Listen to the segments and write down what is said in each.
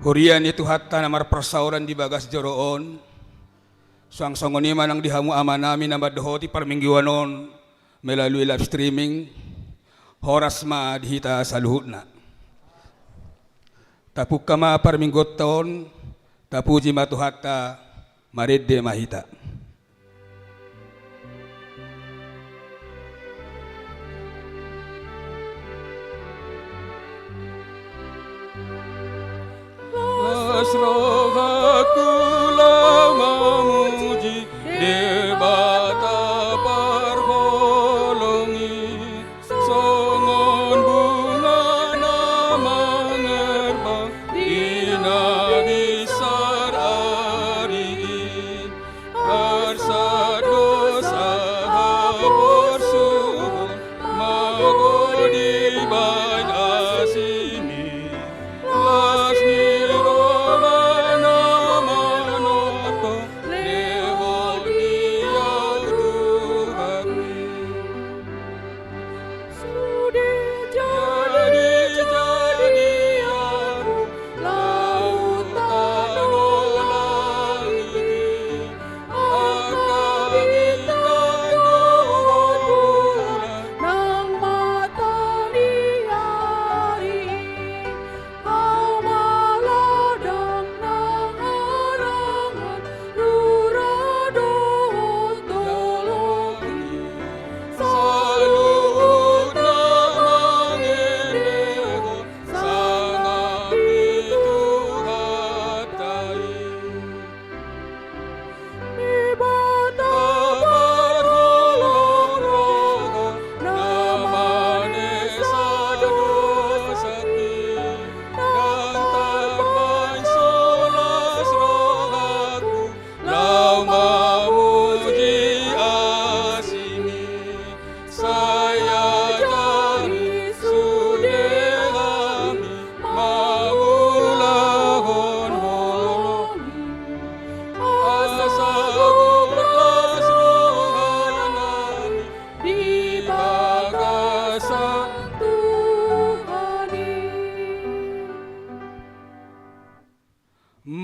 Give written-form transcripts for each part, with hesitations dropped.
Hurian itu hatta namar persauran di bagas joroon. Sang songoni manang dihamu amanami nama dohoti permingguanon melalui live streaming. Horas ma dihita saluhutna. Tapuk kama perminggot tahun tapuji matu hatta maredde mahita. Asrohaku lama muji debata parholongi songon bunga nama ngerbang dina bisar ari arsa dosa habor subur magodi bain asini lasni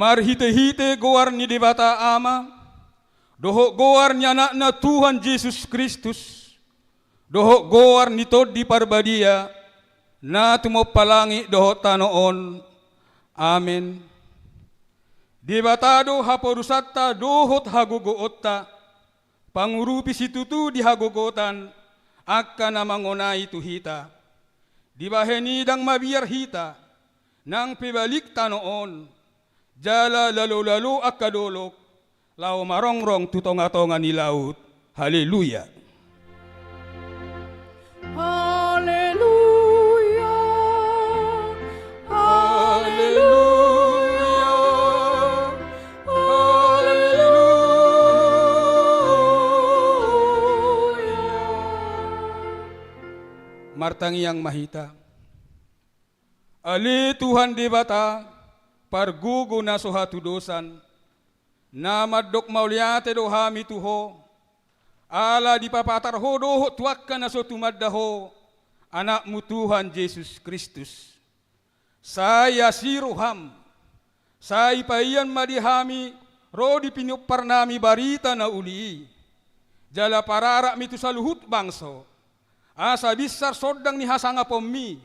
marhite-hite goar ni debata ama, dohok goar ni anakna Tuhan Yesus Kristus, dohok goar ni tod di parbadia, na tumopalangi dohok tanoon, amen. Debatado haporusatta dohot hagogoota, pangurupi situtu di hagogotan, akka na mangonai tuhita, dibahenidang mabiyar hita, nang pibalik tanoon, jala lalu-lalu akadolok, lau marongrong tutonga-tonga ni laut. Haleluya. Haleluya. Haleluya. Haleluya. Martangi yang mahita. Ali Tuhan debata pargugo na sohatu dosan, namadok mauliate dohami tuho, ala di papatar ho doho tuakka na so tumaddaho, anakmu Tuhan Yesus Kristus. Saya siruham, saya payan madihami, rodi pinyuk parnami barita na uli, jala pararak mitu saluhut bangso, asa bisar sodang ni hasanga pommi,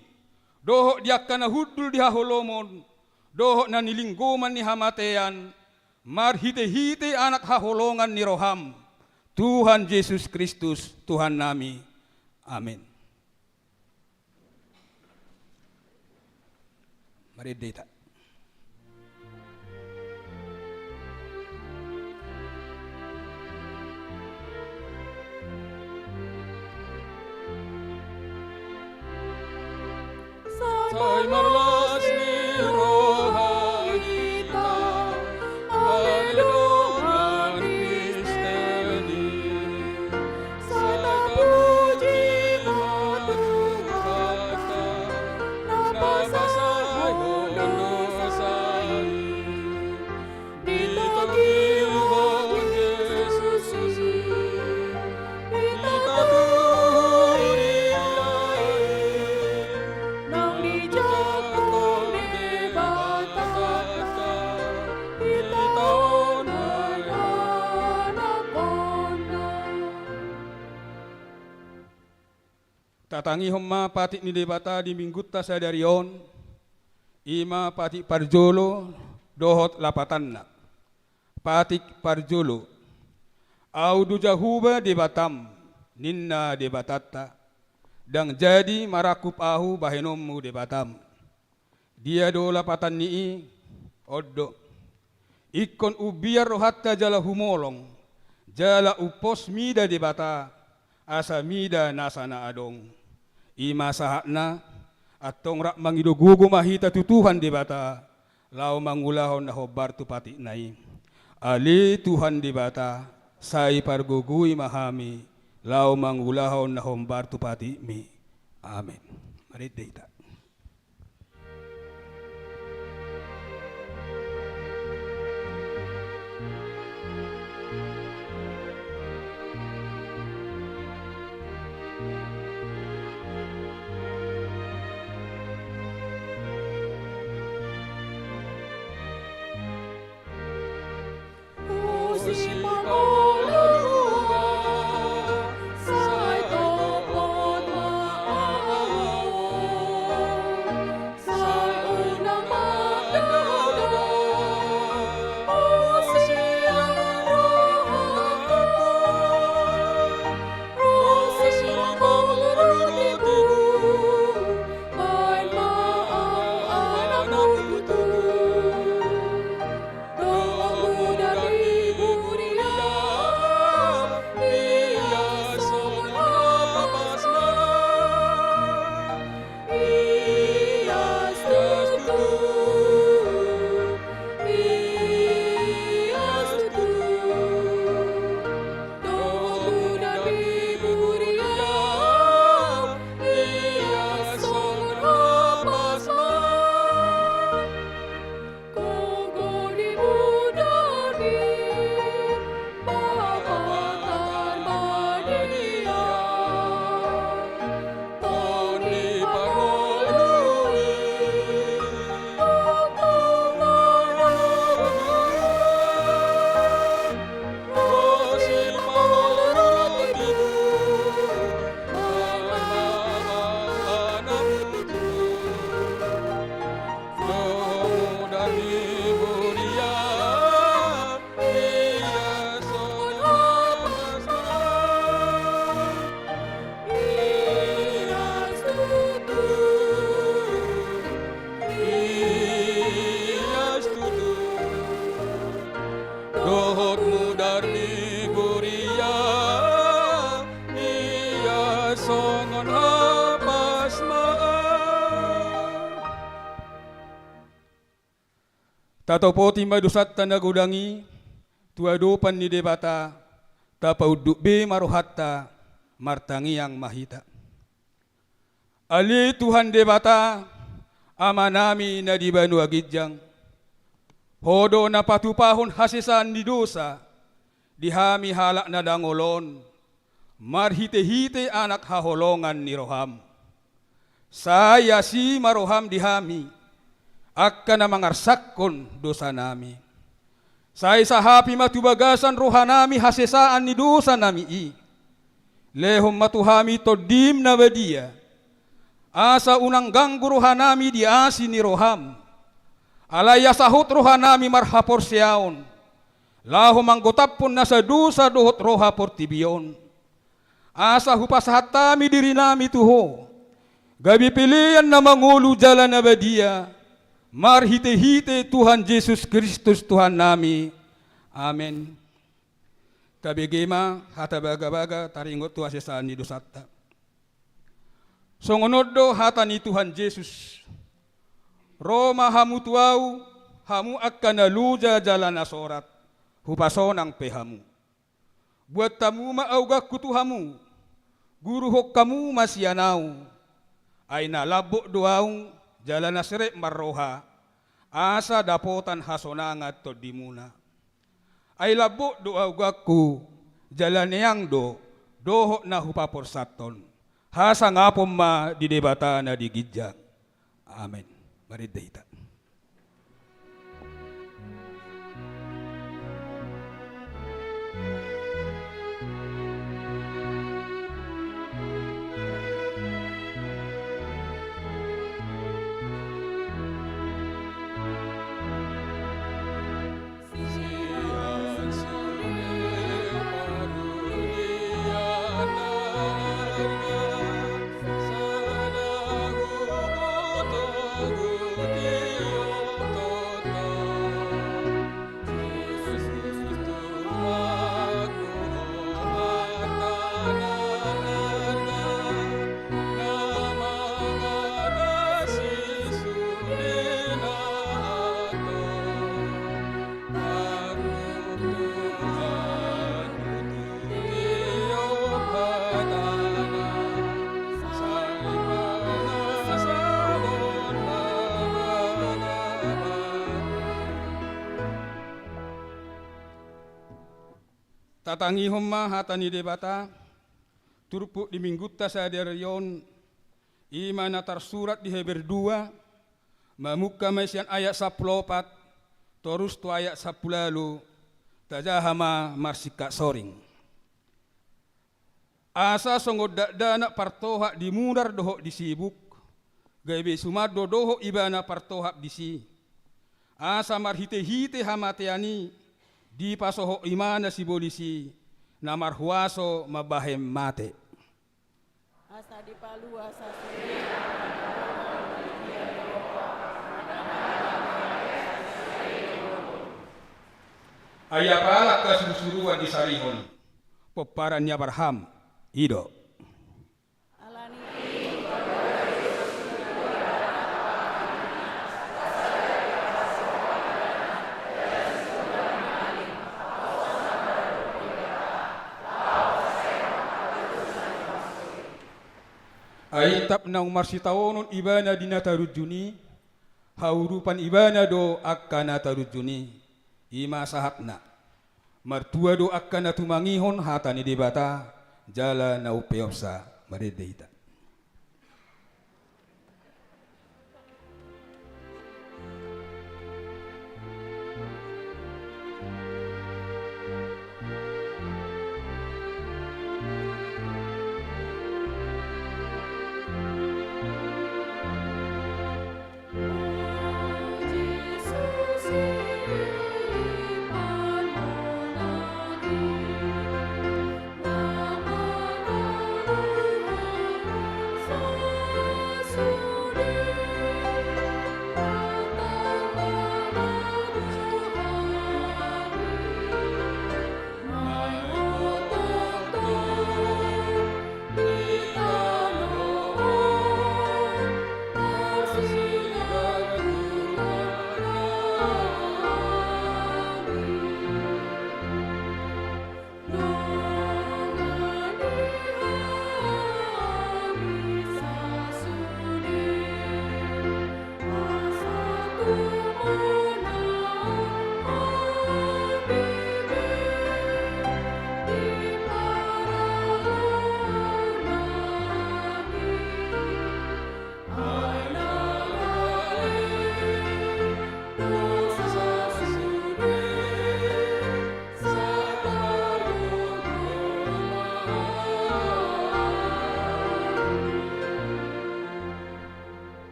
doho diakka na hudul dihaholomon, dohok na nilingguman ni hamatean, marhite-hite anak haholongan ni roham, Tuhan Yesus Kristus, Tuhan nami. Amin. Mari dita. Say marlas ni rohanita, haleluya Kristeni. Say kamuji matuhata, nabasay honosay. Dito Gilhon Jesus, dito Turiay. Nang di tatangi homma patik ni debata di mingguta sadarion, ima patik parjolo dohot lapatanna, patik parjolo, audu jahuba debatam, ninna debatata, dang jadi marakup ahu bahenommu debatam. Dia do lapatan nii, oddo, ikon ubiar rohatta jala humolong, jala upos mida debata, asa mida nasana adong. Ima sahakna, atong rak mangidugugo mahita tutuhan debata, lau mangulahon na hobar tu pati nai. Ali Tuhan debata, sai pargugui mahami, lau mangulahon na hobar tu pati mi. Amin. Mari kita. Tatopoti madusat tanda gudangi, tuadopan ni debata, tapauduk be maruhatta, martangi yang mahita. Ali Tuhan debata, amanami na di banu agidjang, hodo na patupahon hasisan di dosa, dihami halak na dangolon, marhite-hite anak haholongan ni roham. Saya si maroham dihami, akka na mangarsakon dosa nami. Say sahapi matubagasan rohanami hasesaan ni dosa nami i. Lehom matuhami todim na badia. Asa unang ganggu rohanami diasi ni roham. Alaya sahut rohanami marhapor siyaon. Lahom anggotapon na sa dosa dohot rohapor tibiyon. Asa hupasahatami diri nami tuho. Gabi pilihan na mangulu jalan na badia. Marhite-hite Tuhan Yesus Kristus Tuhan nami. Amen. Tabigima hata baga-baga taringot tu asesaan ni dosata. Songonodo hata ni Tuhan Yesus. Roma hamu tuau, hamu akan naluja jalan asorat. Hupason ang pehamu. Buat tamu maaugak kutuhamu. Guru hok kamu masyanau. Ay nalabok doaung. Jalan nasrek marroha, asa dapotan hasonangat to dimuna. Ay labok doa ugaku, jalan yang dohok na hupapor saton. Hasa ngapom ma di debata na di gidjang. Amen. Mari kita. Tatangihom ma hatani debata, turpuk di minggutta sadarion, imana tersurat di Heber 2, mamukka mesian ayat 14, terus tu ayat 10 lalu, tajahama marsika soring. Asa songod dana partohak di mudar dohok disibuk, gaibe sumado dohok ibana partohak disi. Asa marhite-hite hamateani, di pasoho imana si bolisi, namar huaso mabahem mate. Asa di palu asa Ayapalak kasuru-suruan di sarihon, peparannya Abraham, ido. alani Aitab nang marsitawonon ibana dinatarujuni, haurupan ibana do akkana tarujuni, ima sahatna. Martua do akkana tumangihon hatani debata, jala na upeopsa maredeita.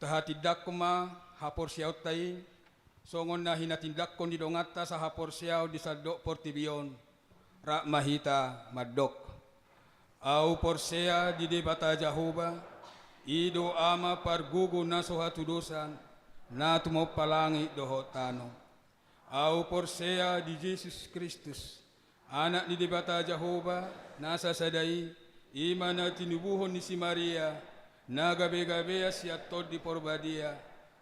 Tahatidak kuma hapor siyaw tay, songon na hinatindak kon di dongata sa hapor siyaw di sadok portibion, rak mahita madok. Au porsea di debata Jahoba, ido ama pargugo na sohatudosan, na tumopalangi dohotano. Au porsea di Jesus Kristus, anak di debata Jahoba, nasa sadai, ima na tinubuhon ni si Maria, nagabe-gabe siya tod di porbadia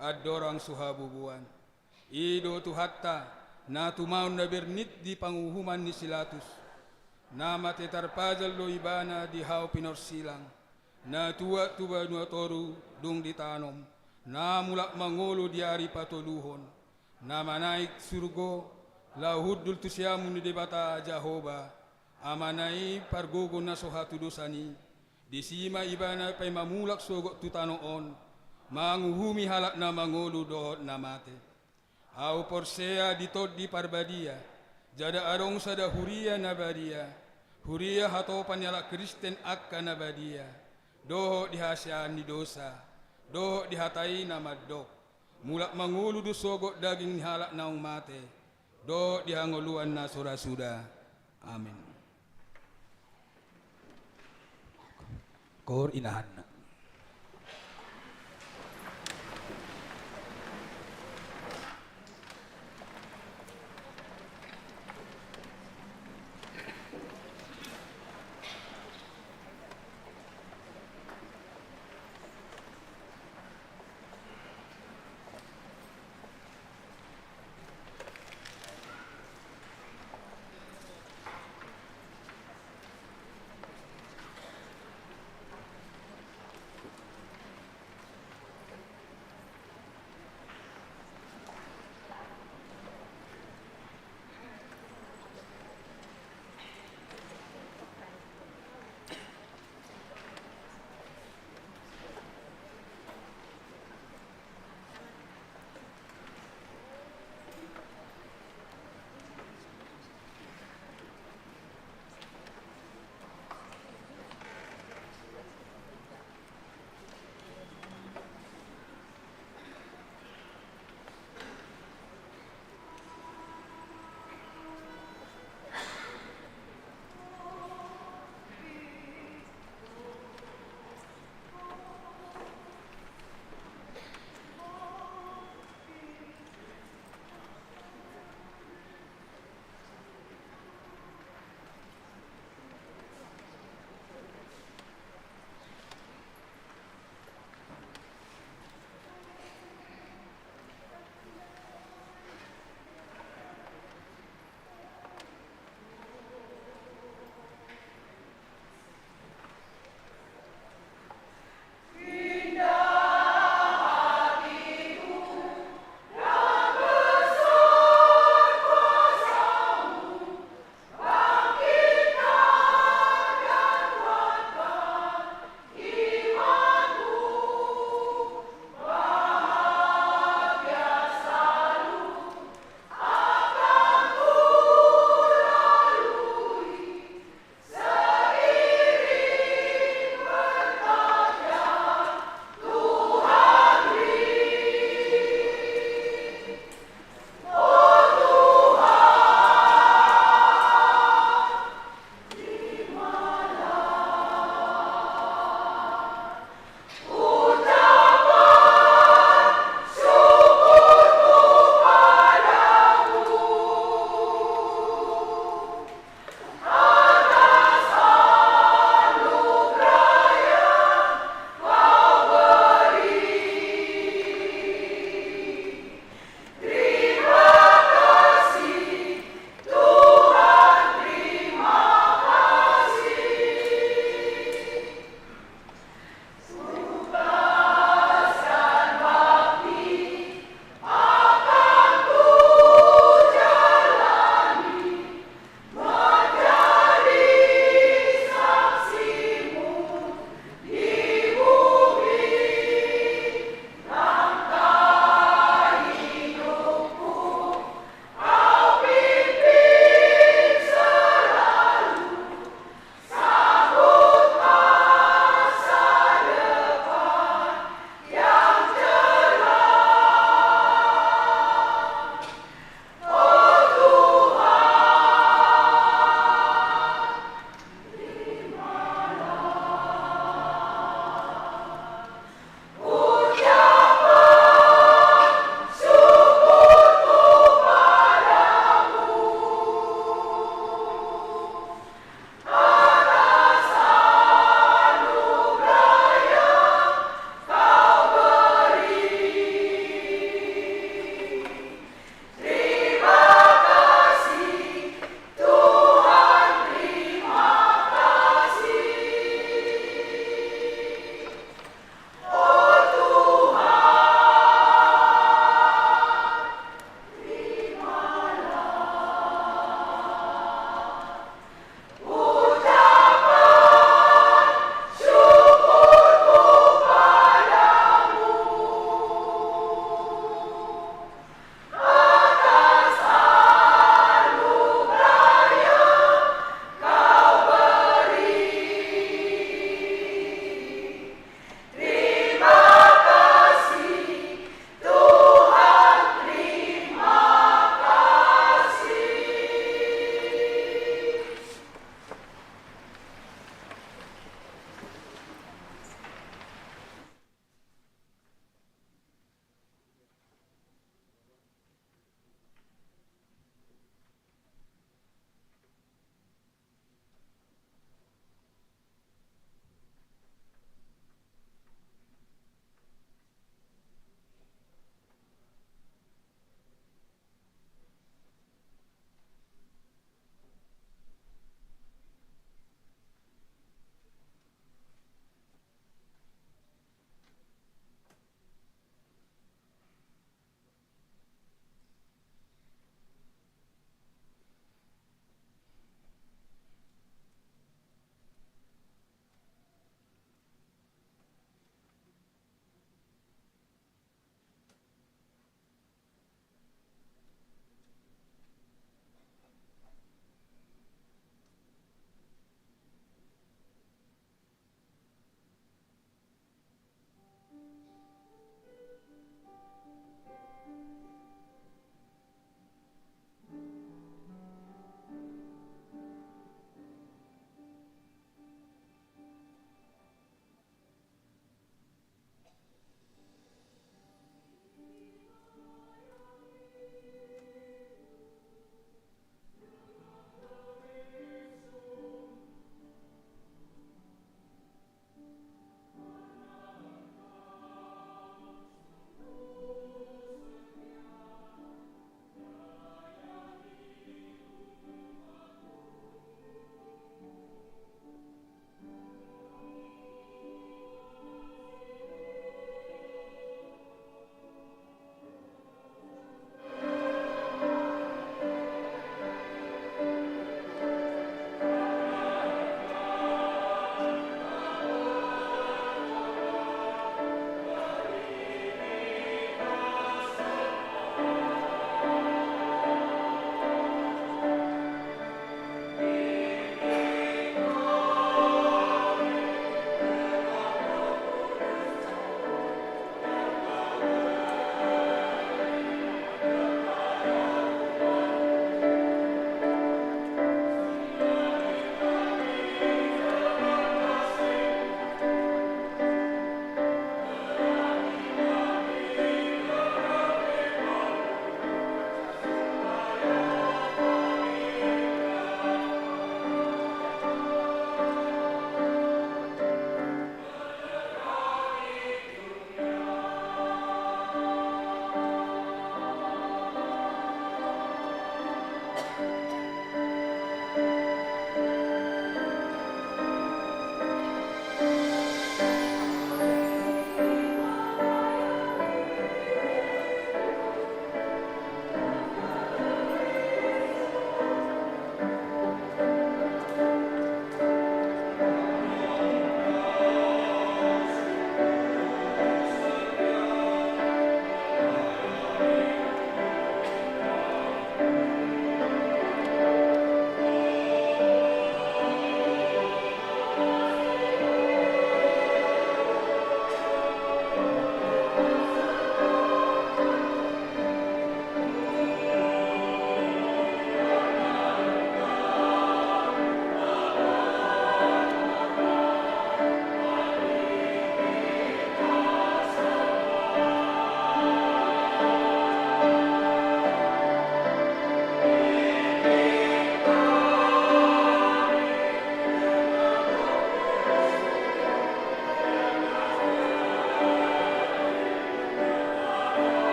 at dorang suhabubuan. Ido tuhatta na tumaon na bernit di panguhuman ni Silatus, na matetarpajal lo ibana di hao pinorsilang, na tuwa tuba nuatoru dung ditanom, na mulak mangolo di ari patoluhon, na manaik surgo lahudul tusyamu ni debata Jahoba, amanai pargogo na sohatu dosani, di sima ibana pay mamulak sogok tutanoon, manguhumi halak na mangulu dohot na mate. Au porsea ditod di parbadia, jada arong sada huria na badia, huria hatopan yala Kristen akka na badia, dohot dihasyan ni dosa, dohot dihatai na maddok, mulak mangulu do sogok daging halak na mate, dohot dihanguluan na surasuda. Amin. Kor inahan na.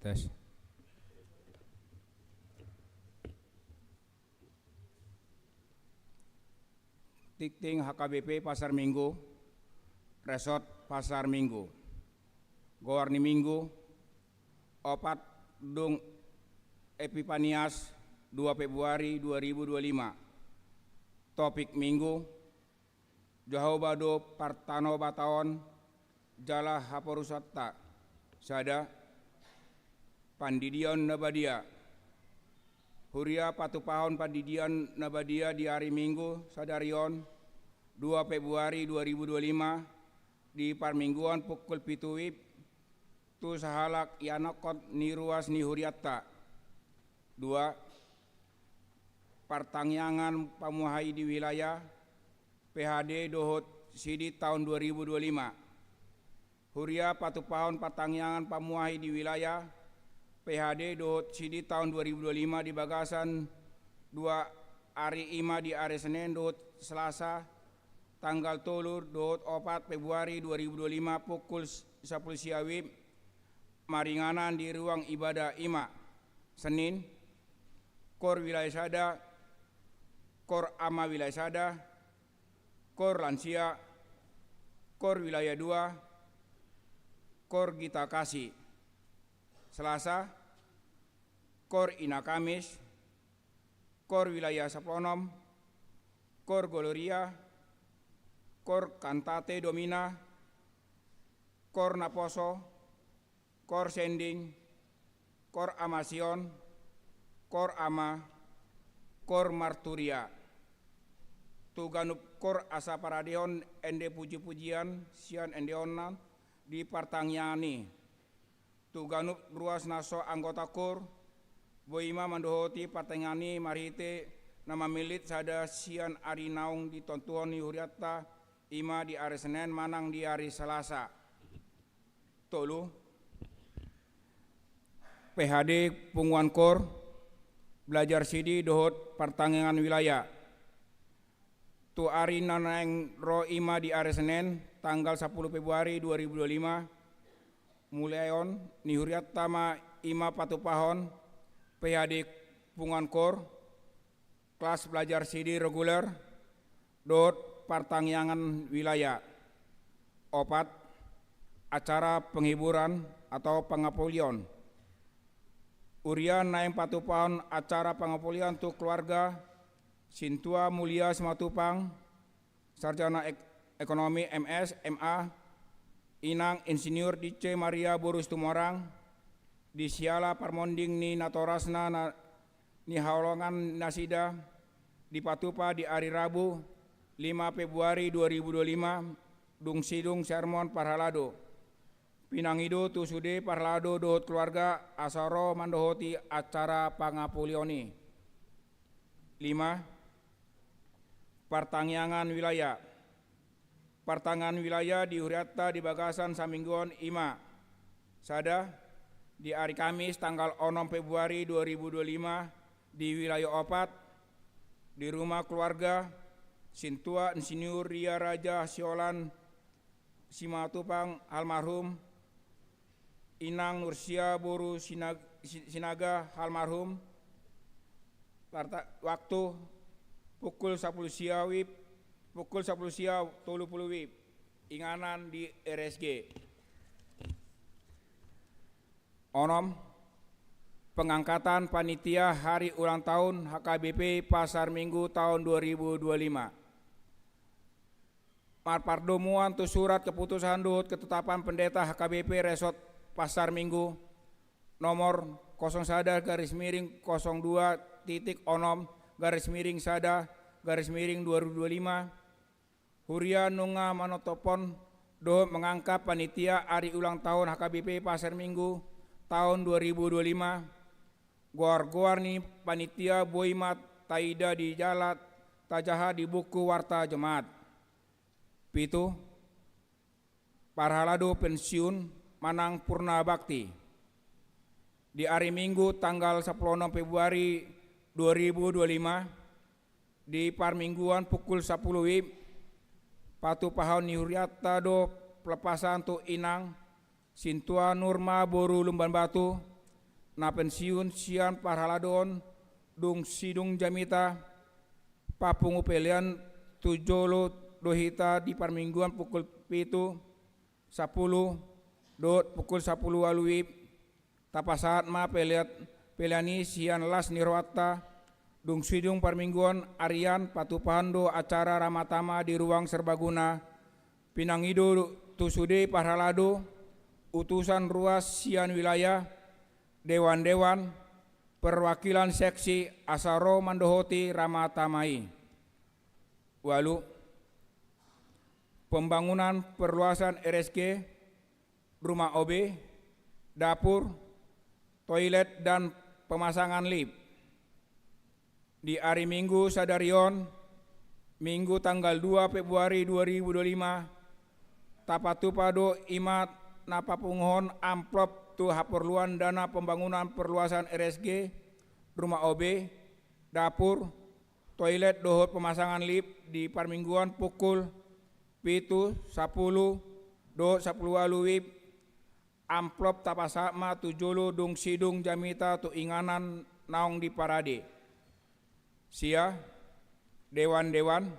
Tes. Tikting HKBP Pasar Minggu, Resort Pasar Minggu. Gowarni Minggu, opat Dung Epipanias 2 Februari 2025. Topik Minggu, Johau Bado Partano Bataon, Jala Haporusata, Sada, Pandidion Nabadia, Huria Patupahon Pandidion Nabadia di hari Minggu, Sadarion, 2 Februari 2025, di Parmingguan pukul pituwib, tu sahalak yanokot ni ruas ni Huriatta. 2. Partangyangan pamuhai di wilayah PHD Dohot Sidi tahun 2025. Huria Patupahon Partangyangan pamuhai di wilayah PHD Dohot Sidi tahun 2025 di Bagasan 2 hari Ima di hari Senin Dohot Selasa tanggal tolur Dohot 4 Februari 2025 pukul 10 siawib maringanan di ruang ibadah Ima. Senin Kor Wilayah Sada, Kor Ama Wilayah Sada, Kor Lansia, Kor Wilayah 2, Kor Gita Kasih. Selasa, Kor Ina Kamis, Kor Wilayah Saponom, Kor Goloria, Kor Kantate Domina, Kor Naposo, Kor Sending, Kor Amasion, Kor Ama, Kor Marturia. Tuganup Kor Asa Paradion ende puji-pujian sian endeonan di Partangyani. Tuganup ruas naso anggota Kor Boima mandohoti Partangyani marite nama milit sada sian ari naung di tontuon ni Huriatta Ima di hari Senin manang di hari Selasa. Tolu PHD Punguan Kor belajar sidi dohot Partangyangan wilayah. Tu ari naneng ro Ima di hari Senin tanggal 10 Februari 2025 mulayon ni Huriatta ma Ima Patupahon PHD Punguan Kor kelas belajar sidi reguler dohot Partangyangan wilayah. Opat acara penghiburan atau pengapulion. Urian naeng Patupahon acara pengapulian tu keluarga Sintua Mulia Simatupang Sarjana Ekonomi MS MA Inang Insinyur Dice Maria Borus Tumorang di Siala Parmonding ni Natorasna ni Haulongan Nasida di Patupa di hari Rabu 5 Februari 2025 Dung Sidung Sermon Parhalado. Pinangido tu sude Parhalado dohot keluarga asaro mandohoti acara pangapulioni. 5. Partangyangan wilayah. Partangyangan wilayah di Huriatta di Bagasan Samingguan Ima. Sada di hari Kamis tanggal 6 Februari 2025 di wilayah Opat di rumah keluarga Sintua Insinyur Ria Raja Siolan Simatupang almarhum, Inang Nursia Boru Sinaga almarhum. Waktu pukul 10 siawib, pukul 10 siaw 30 wib. Inganan di RSG. Onom pengangkatan panitia hari ulang tahun HKBP Pasar Minggu tahun 2025. Marpardomuan tu surat keputusan dohot ketetapan pendeta HKBP Resort Pasar Minggu nomor 01/02 titik onom /sada/2025 Huria Nunga Manotopon dohot mengangkat panitia hari ulang tahun HKBP Pasar Minggu tahun 2025. Goar-goar ni panitia Boimat Taida di Jalat Tajaha di buku Warta Jemaat. Pitu Parhalado pensiun Manang Purna Bakti. Di hari Minggu tanggal 10 Februari 2025 di Parmingguan pukul 10 wib Patupahon ni Huriatta do pelepasan tu Inang Sintua Nurma Boru Lumban Batu na pensiun sian parhaladon dung sidung jamita papungu pelian tujolo dohita di parmingguan pukul 7 10 dot pukul 10 waluib tapasaat ma peliani sian las nirwata dung sidung parmingguan arian patupando acara ramatama di ruang serbaguna pinangido tusude parhalado utusan ruas sian wilayah dewan-dewan perwakilan seksi asaro mandohoti ramatamai. Walu pembangunan perluasan RSG, rumah OB, dapur, toilet dan pemasangan lift. Di hari Minggu sadarion, Minggu tanggal 2 Februari 2025, tapatupado imat napapunghon amplop tu haperluan dana pembangunan perluasan RSG, rumah OB, dapur, toilet dohot pemasangan lift di parmingguan pukul 7 10 do 10 waluib amplop tapasama tujolo dung sidung jamita tu inganan naong di parade sia dewan-dewan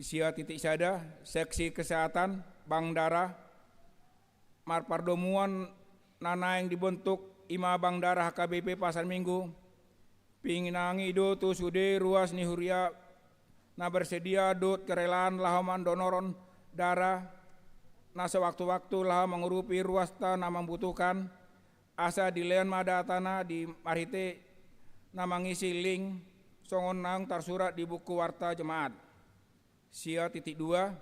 sia titik sada seksi kesehatan Bank Darah marpardomuan nana yang dibentuk ima Bank Darah HKBP Pasar Minggu pinginangi do tu sude ruas ni huria na bersedia dot kerelaan lahaman donoron darah na sewaktu-waktu lah mengurupi ruas ta na membutuhkan asa dilean madatana di marite na mengisi link songon nang tersurat di buku warta jemaat sia titik 2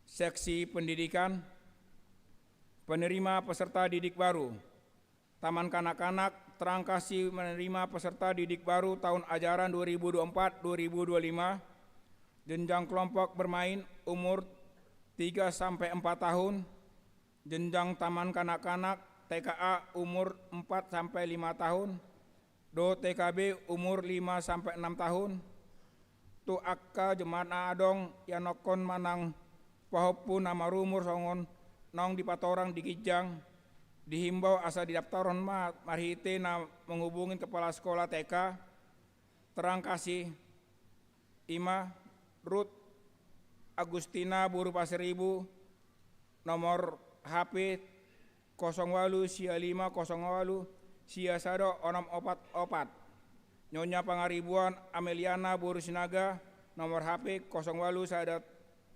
seksi pendidikan penerima peserta didik baru Taman Kanak-kanak terangkasi menerima peserta didik baru tahun ajaran 2024-2025 jenjang kelompok bermain umur 3-4 tahun, jenjang Taman Kanak-kanak TKA umur 4-5 tahun, do TKB umur 5-6 tahun, tu akka jemaat adong yanokon manang pahopu nama rumur songon nong di patorang di Kijang dihimbau asa didaftaron marhite na menghubungin kepala sekolah TK terang kasih Ima Ruth Agustina Buru Pasiribu nomor HP 08 sia 5 08 sia sado onom opat Nyonya Pangaribuan Ameliana Buru Sinaga nomor HP 08 sada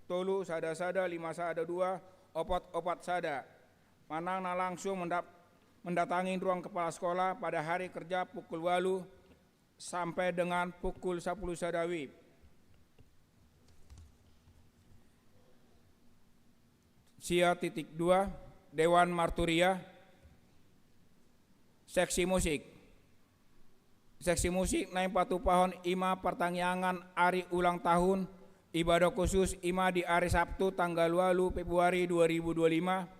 tolu sada 5 sada 2 opat sada manang na langsung mendatangi ruang kepala sekolah pada hari kerja pukul 8 sampai dengan pukul 10 sadawi. Sia titik 2 Dewan Marturia seksi musik naik patupahon ima pertangyangan hari ulang tahun ibadah khusus ima di hari Sabtu tanggal 8 Februari 2025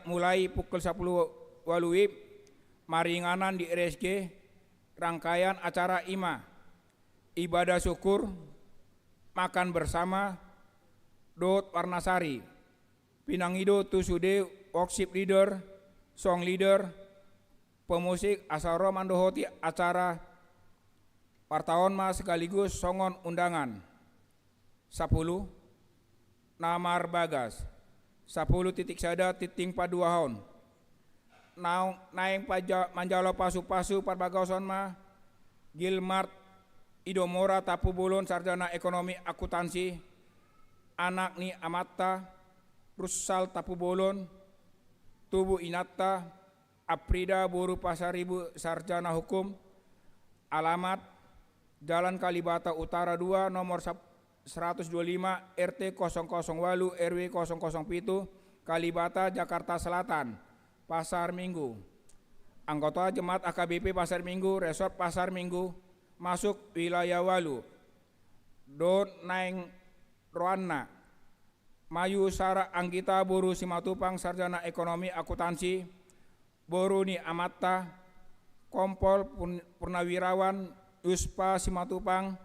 mulai pukul 10 waluib maringanan di RSG rangkaian acara ima ibadah syukur makan bersama dot Warnasari pinangido tusude worship leader song leader pemusik asaro mandohoti acara wartawan mas sekaligus songon undangan 10 Namar Bagas 10 titik sada titing paduahon naing manjalo pasu-pasu parbagason ma Gilmart Idomora Tapu Bolon sarjana ekonomi akuntansi anak ni Amatta Russal Tapu Bolon Tubu Inatta Aprida Buru Pasaribu sarjana hukum alamat Jalan Kalibata Utara 2 nomor 125 RT 008 RW 007 Kalibata Jakarta Selatan Pasar Minggu anggota jemaat AKBP Pasar Minggu Resort Pasar Minggu masuk wilayah Walu Don Naing Roanna Mayu Sara Anggita Buru Simatupang sarjana ekonomi akuntansi Boruni Amatta Kompol Purnawirawan Yuspa Simatupang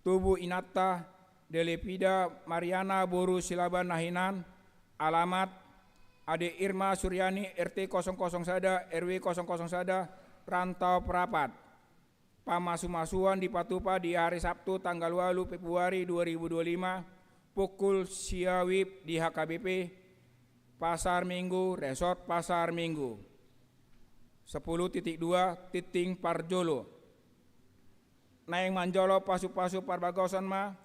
Tubu Inatta Delepida Mariana Boru Silaban Nahinan alamat Ade Irma Suryani RT 00 Sada RW 00 Sada Rantau Perapat. Pamasu-masuan di Patupa di hari Sabtu tanggal 8 Februari 2025 pukul siawib di HKBP Pasar Minggu Resort Pasar Minggu 10.2 Titing Parjolo. Naeng Manjolo pasu-pasu Parbagosan ma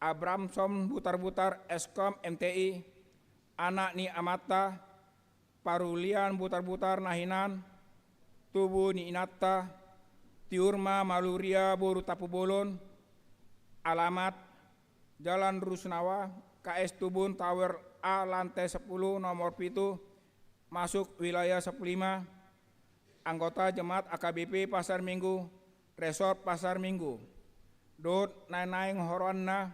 Abramson butar-butar Eskom MTI anak ni Amata Parulian butar-butar Nahinan Tubuh ni Inata Tiurma Maluria Boru Tapu Bolon. Alamat Jalan Rusnawa KS Tubun Tower A lantai 10 nomor 7 masuk wilayah 15. Anggota Jemaat AKBP Pasar Minggu Resort Pasar Minggu. Dot Naing Horwana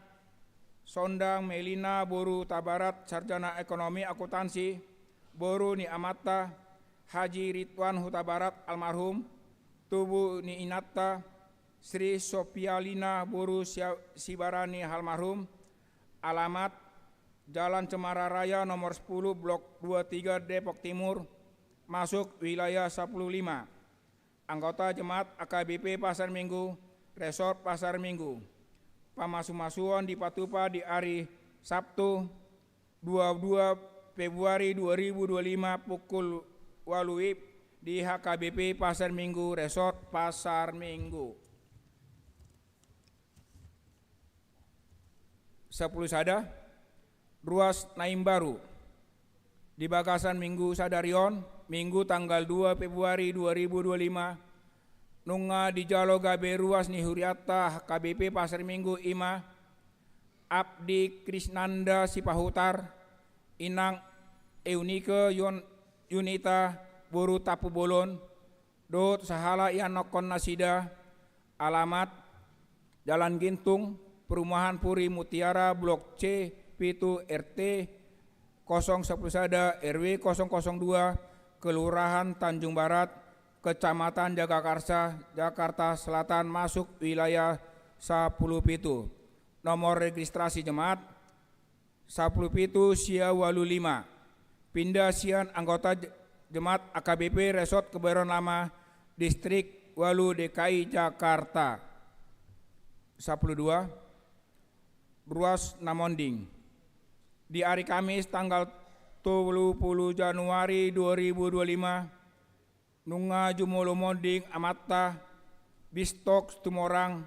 Sondang Melina Boru Tabarat Sarjana Ekonomi Akuntansi Boru ni Amata Haji Ridwan Huta Barat almarhum. Tubuh ni Inata Sri Sopialina Boru Sibarani almarhum. Alamat Jalan Cemara Raya nomor 10 Blok 23 Depok Timur masuk wilayah 15. Anggota Jemaat AKBP Pasar Minggu Resort Pasar Minggu. Pamasu-masuan di Patupa di hari Sabtu 22 Februari 2025 pukul 8 di HKBP Pasar Minggu Resort Pasar Minggu. 10 Sada Ruas Naim Baru di Bagasan Minggu Sadarion Minggu tanggal 2 Februari 2025 nunga di Jalo Gabe Ruas ni Huriata HKBP Pasar Minggu Ima Abdi Krisnanda Sipahutar Inang Eunike Yunita Boru Tapu Bolon. Dot Sahala Yanokon Nasida. Alamat Jalan Gintung Perumahan Puri Mutiara Blok C Pitu RT 011 RW 002 Kelurahan Tanjung Barat Kecamatan Jagakarsa Jakarta Selatan masuk wilayah 10 Pitu. Nomor registrasi jemaat 10 Pitu Sia Walu 5. Pindah sian anggota Jemaat AKBP Resort Kebayoran Lama Distrik Walu DKI Jakarta. 12 Ruas Namonding di hari Kamis tanggal 30 Januari 2025 nunga Jumolo Monding Amata Bistok Tumorang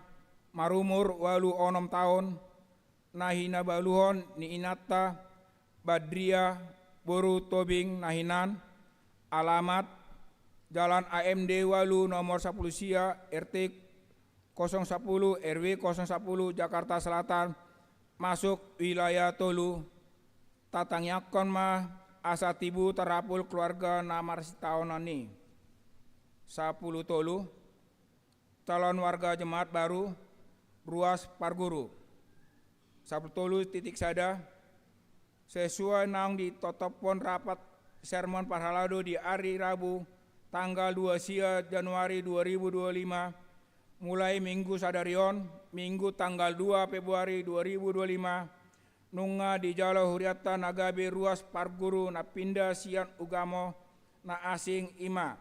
Marumur Walu 6 tahun Nahina Baluhon ni Inata Badria Boru Tobing Nahinan. Alamat Jalan AMD Walu nomor 10 Sia RT 010 RW 010 Jakarta Selatan masuk wilayah Tolu. Tatangyakon mah asa tibu terapul keluarga namar sitaonani 10 Tolu calon warga jemaat baru Ruas Parguru 10 Tolu titik sada sesuai nang ditotopon rapat sermon Parhalado di hari Rabu tanggal 2 Sia Januari 2025 mulai Minggu Sadarion Minggu tanggal 2 Februari 2025 nunga di Jalo Huriata Nagabe Ruas Parguru na pindah sian ugamo na asing ima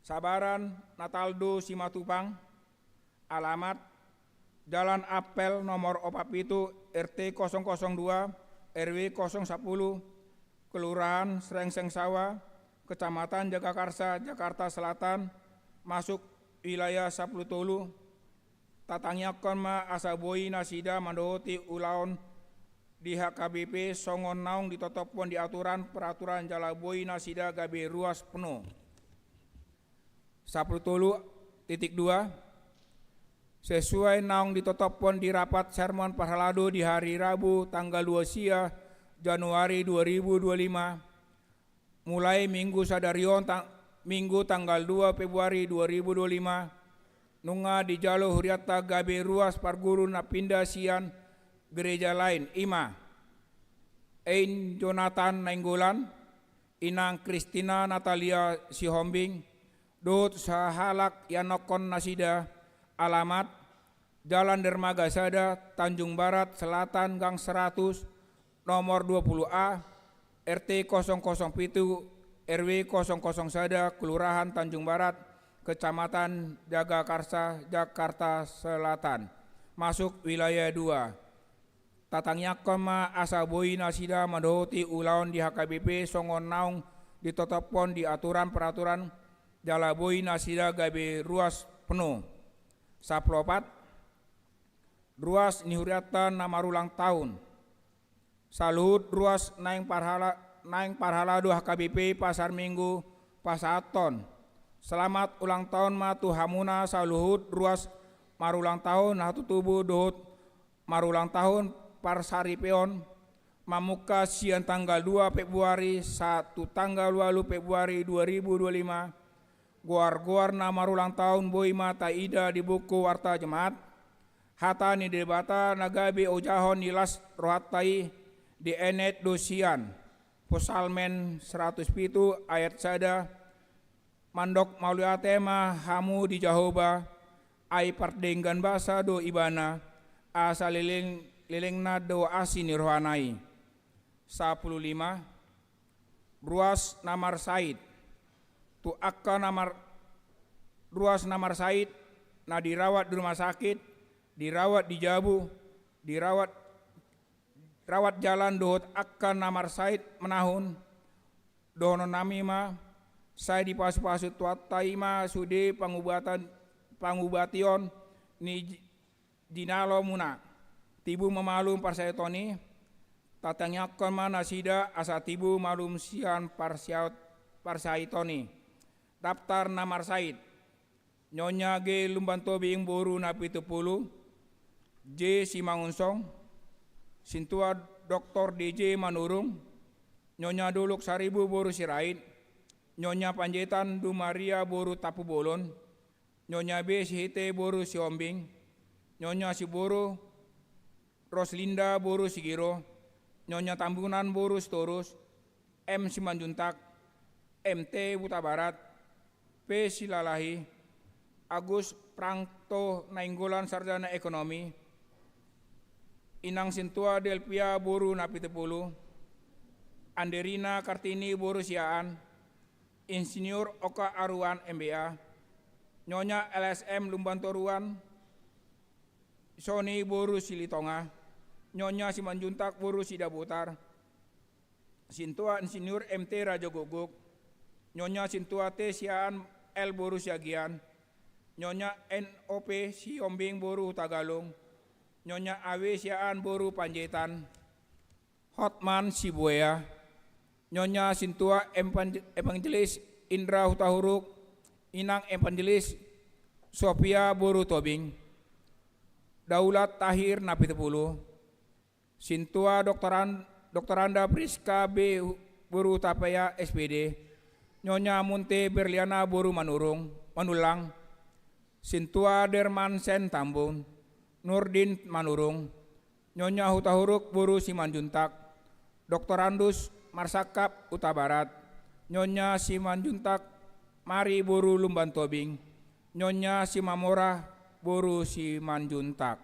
Sabaran Nataldo Simatupang. Alamat Jalan Apel nomor 47 RT 002 RW 010 Kelurahan Srengseng Sawah Kecamatan Jagakarsa Jakarta Selatan masuk wilayah 10 Tolu. Tatangyakon ma asaboi nasida mandohoti ulaon di HKBP songon naung ditotopon di aturan peraturan jalaboi nasida gabe ruas penuh. 10 Tolu titik 2 sesuai naung ditotopon di rapat sermon Parhalado di hari Rabu tanggal 2 Sia Januari 2025 mulai Minggu Sadarion Minggu tanggal 2 Februari 2025 nunga di Jalo Huriata Gabe Ruas Parguru na pindah sian gereja lain ima Ein Jonathan Nainggolan Inang Kristina Natalia Sihombing Dut Sahalak Yanokon Nasida. Alamat Jalan Dermaga Sada Tanjung Barat Selatan Gang 100 nomor 20A RT 007 RW 001 Kelurahan Tanjung Barat, Kecamatan Jagakarsa, Jakarta Selatan, masuk wilayah 2. Tatangnya kema asa boi nasida mandohoti ulaon di HKBP songon naung ditotopon di aturan peraturan jala boi nasida gabe ruas penuh. Saplopat ruas nihuriatan namarulang tahun. Saluhut ruas naing parhaladu HKBP Pasar Minggu Pasaton. Selamat ulang tahun matu hamuna saluhut ruas marulang tahun hatu tubuh dohut marulang tahun Parsaripeon mamuka sian tanggal 2 Februari 1 tanggal 2 Februari 2025 goar na marulang tahun boi mata ida di buku warta jemaat hata ni debata nagabi ojahon nilas rohatai di enet dosian Posalmen 107 ayat sada mandok maulya tema hamu di Jahoba ai pardenggan basa do ibana asa lilingna do asin rohanai. 15 ruas namar Said tu akka namar ruas namar Said na dirawat di rumah sakit, dirawat di Jabu, dirawat jalan dohot akka namar Said menahun dohono namima saya di pasu-pasu tuataima sude pangubation ni dinalo muna tibu memalum parsayatoni tatangnya mana sida asa tibu malum sian parsaitoni daftar namar Said nyonya G lumbanto bing boru napi 70 J Simangunsong Sintua Dr. DJ Manurung nyonya Duluk Saribu boru Sirait nyonya Panjaitan Du Maria boru Tapu Bolon nyonya B Sihite boru Siombing nyonya Siboro Roslinda boru Sigiro nyonya Tambunan boru Storus M Simanjuntak MT Buta Barat P Silalahi Agus Prangto Nainggolan Sarjana Ekonomi Inang Sintua Delpia boru napi 10 Anderina Kartini boru Siaan Insinyur Oka Aruan MBA nyonya LSM Lumbantoruan Sony boru Silitonga nyonya Simanjuntak boru Sidabutar Sintua Insinyur MT Raja Gogok nyonya Sintua T Siaan L boru Siagian nyonya NOP Siombing boru Tagalong nyonya Awe Siaan boru Panjaitan Hotman Sibuaya nyonya Sintua Evangelis Indra Hutahuruk Inang Evangelis Sophia boru Tobing Daulat Tahir napi 10 Sintua Doktoranda Priska B boru Tapaya SPD nyonya Munte Berliana boru Manulang Sintua Dermansen Tambun Nurdin Manurung nyonya Hutahuruk boru Simanjuntak Doktorandus Marsakap Uta Barat nyonya Simanjuntak Mari boru Lumbantobing nyonya Simamora boru Simanjuntak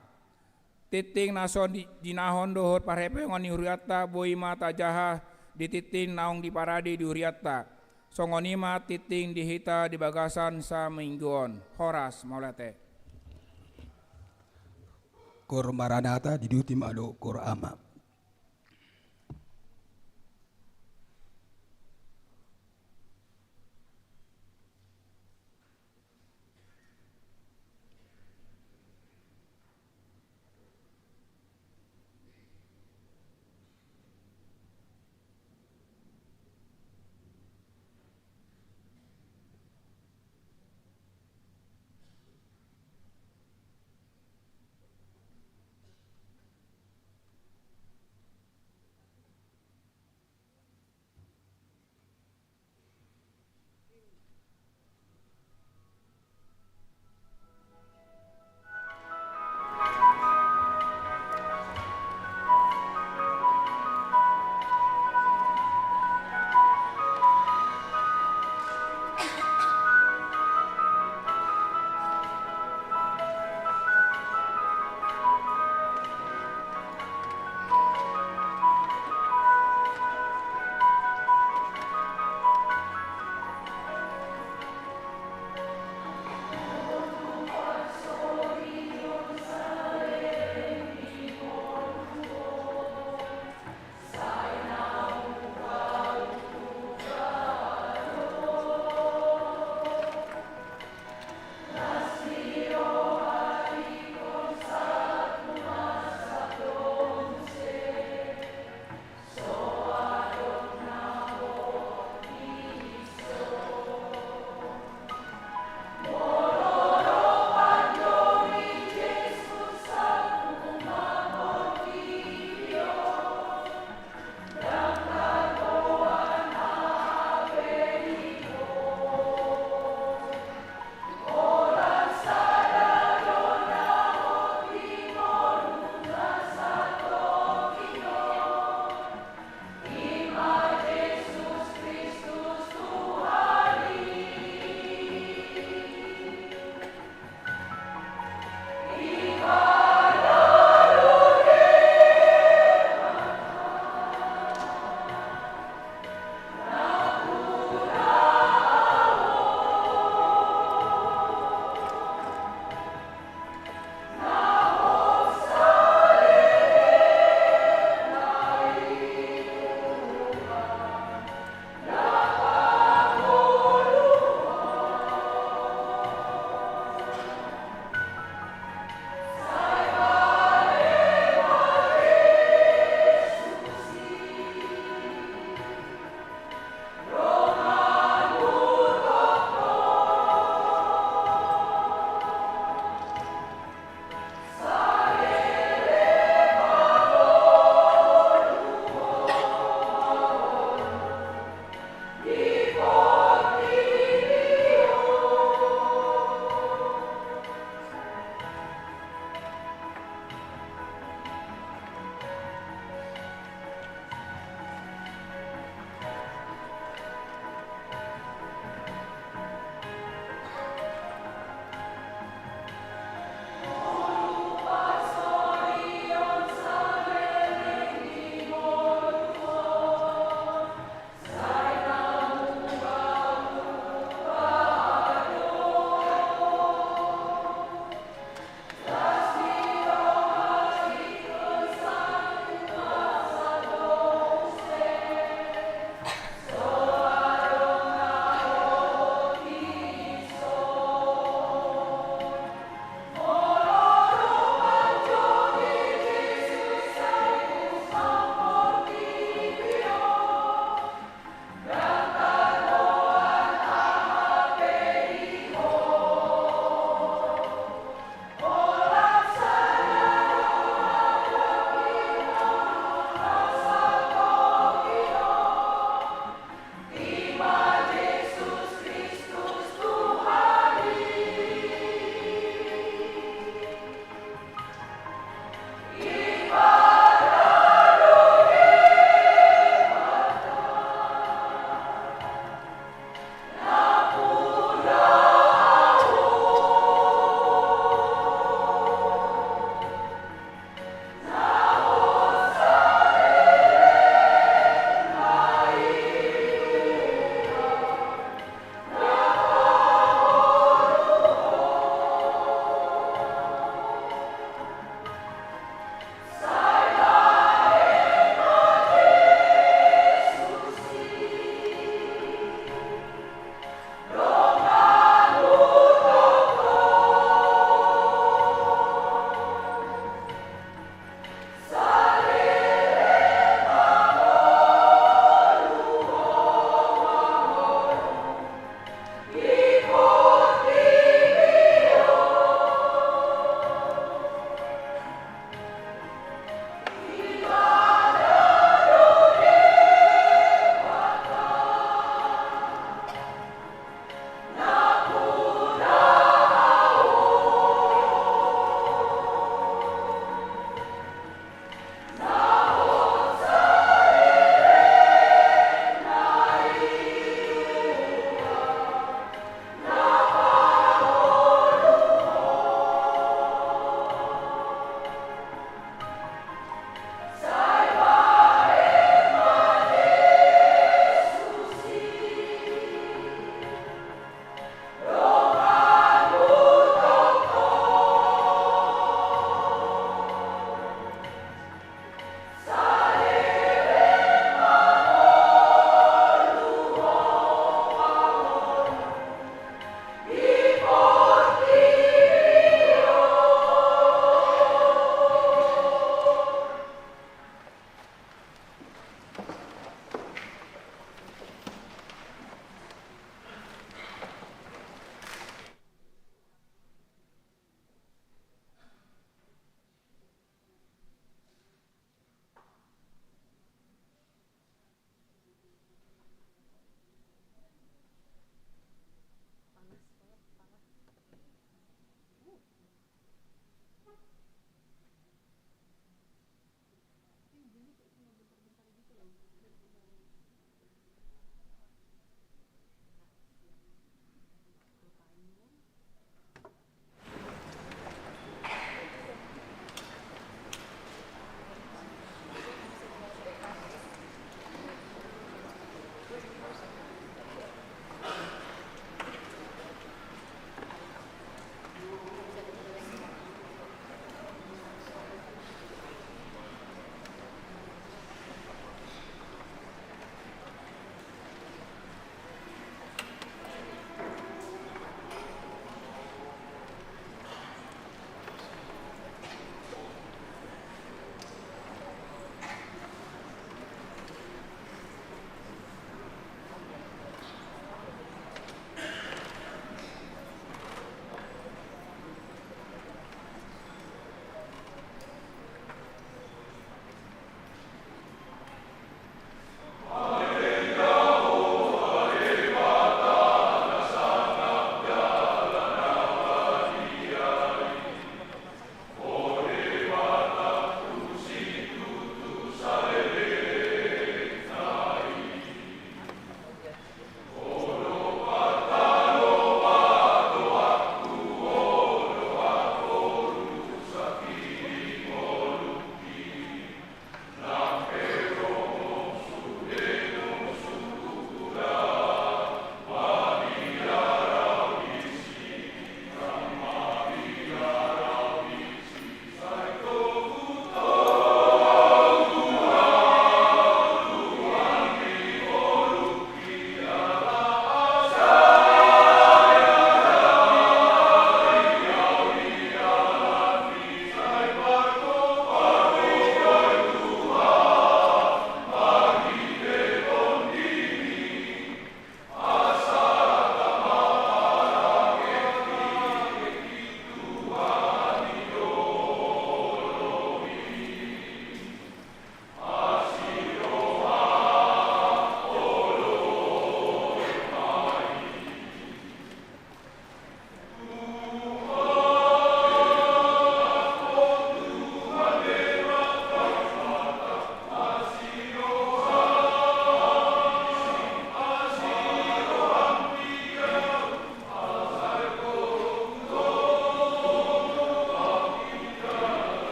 titing naso dinahon dohot parhepengon ni huriata boi mata jaha di titing naong di paradi di huriata songonima titing dihita di bagasan sa mingguon Horas Maulate Kor Maranata di dutim ado kor ama.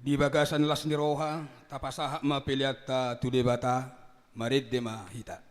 di bagasan las ni roha tapasaha mapiliata tu debata marid de mahita.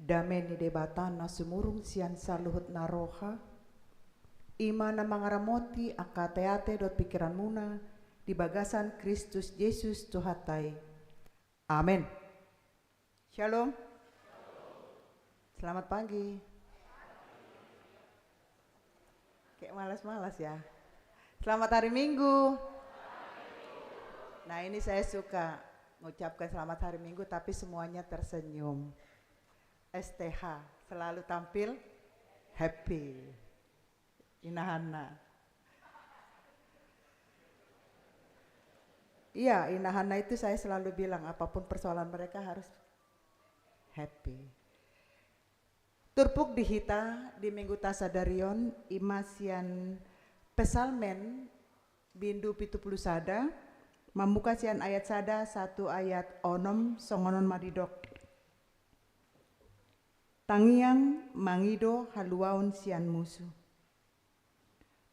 Damen ni debatan na sumurung sian saluhut naroha, ima na mangaramoti akateate dot pikiran muna di bagasan Kristus Yesus Tuhatai. Amin. Shalom. Selamat pagi. Kayak malas-malas ya. Selamat hari Minggu. Nah ini saya suka mengucapkan selamat hari Minggu tapi semuanya tersenyum. STH selalu tampil happy. Inahana. Iya, Inahana itu saya selalu bilang apapun persoalan mereka harus happy. Turpuk dihita di Minggu Tasadarion imasian pesalmen bindu 70 sada membuka sian ayat sada 1 ayat onom songonon madidok. Tangiang mangido haluaun sian musuh.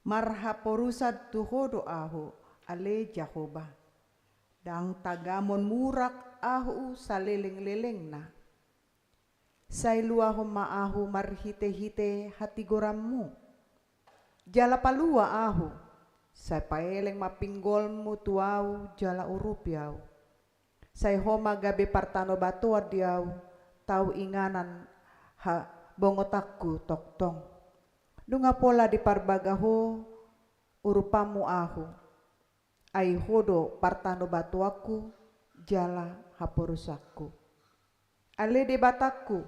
Marhaporusad tuhodo ahu ale Jahoba. Dang tagamon murak ahu saliling-liling na. Sailuahu maahu marhite-hite hati gorammu. Jala palua ahu. Say paeleng mapinggolmu tuau jala urupiau. Say homa gabe partano batuar diau. Tau inganan ha bongotakku toktong. Dunga pola di parbagaho urupamu ahu. Ai hodo partano batuaku jala haporusakku. Ale de bataku.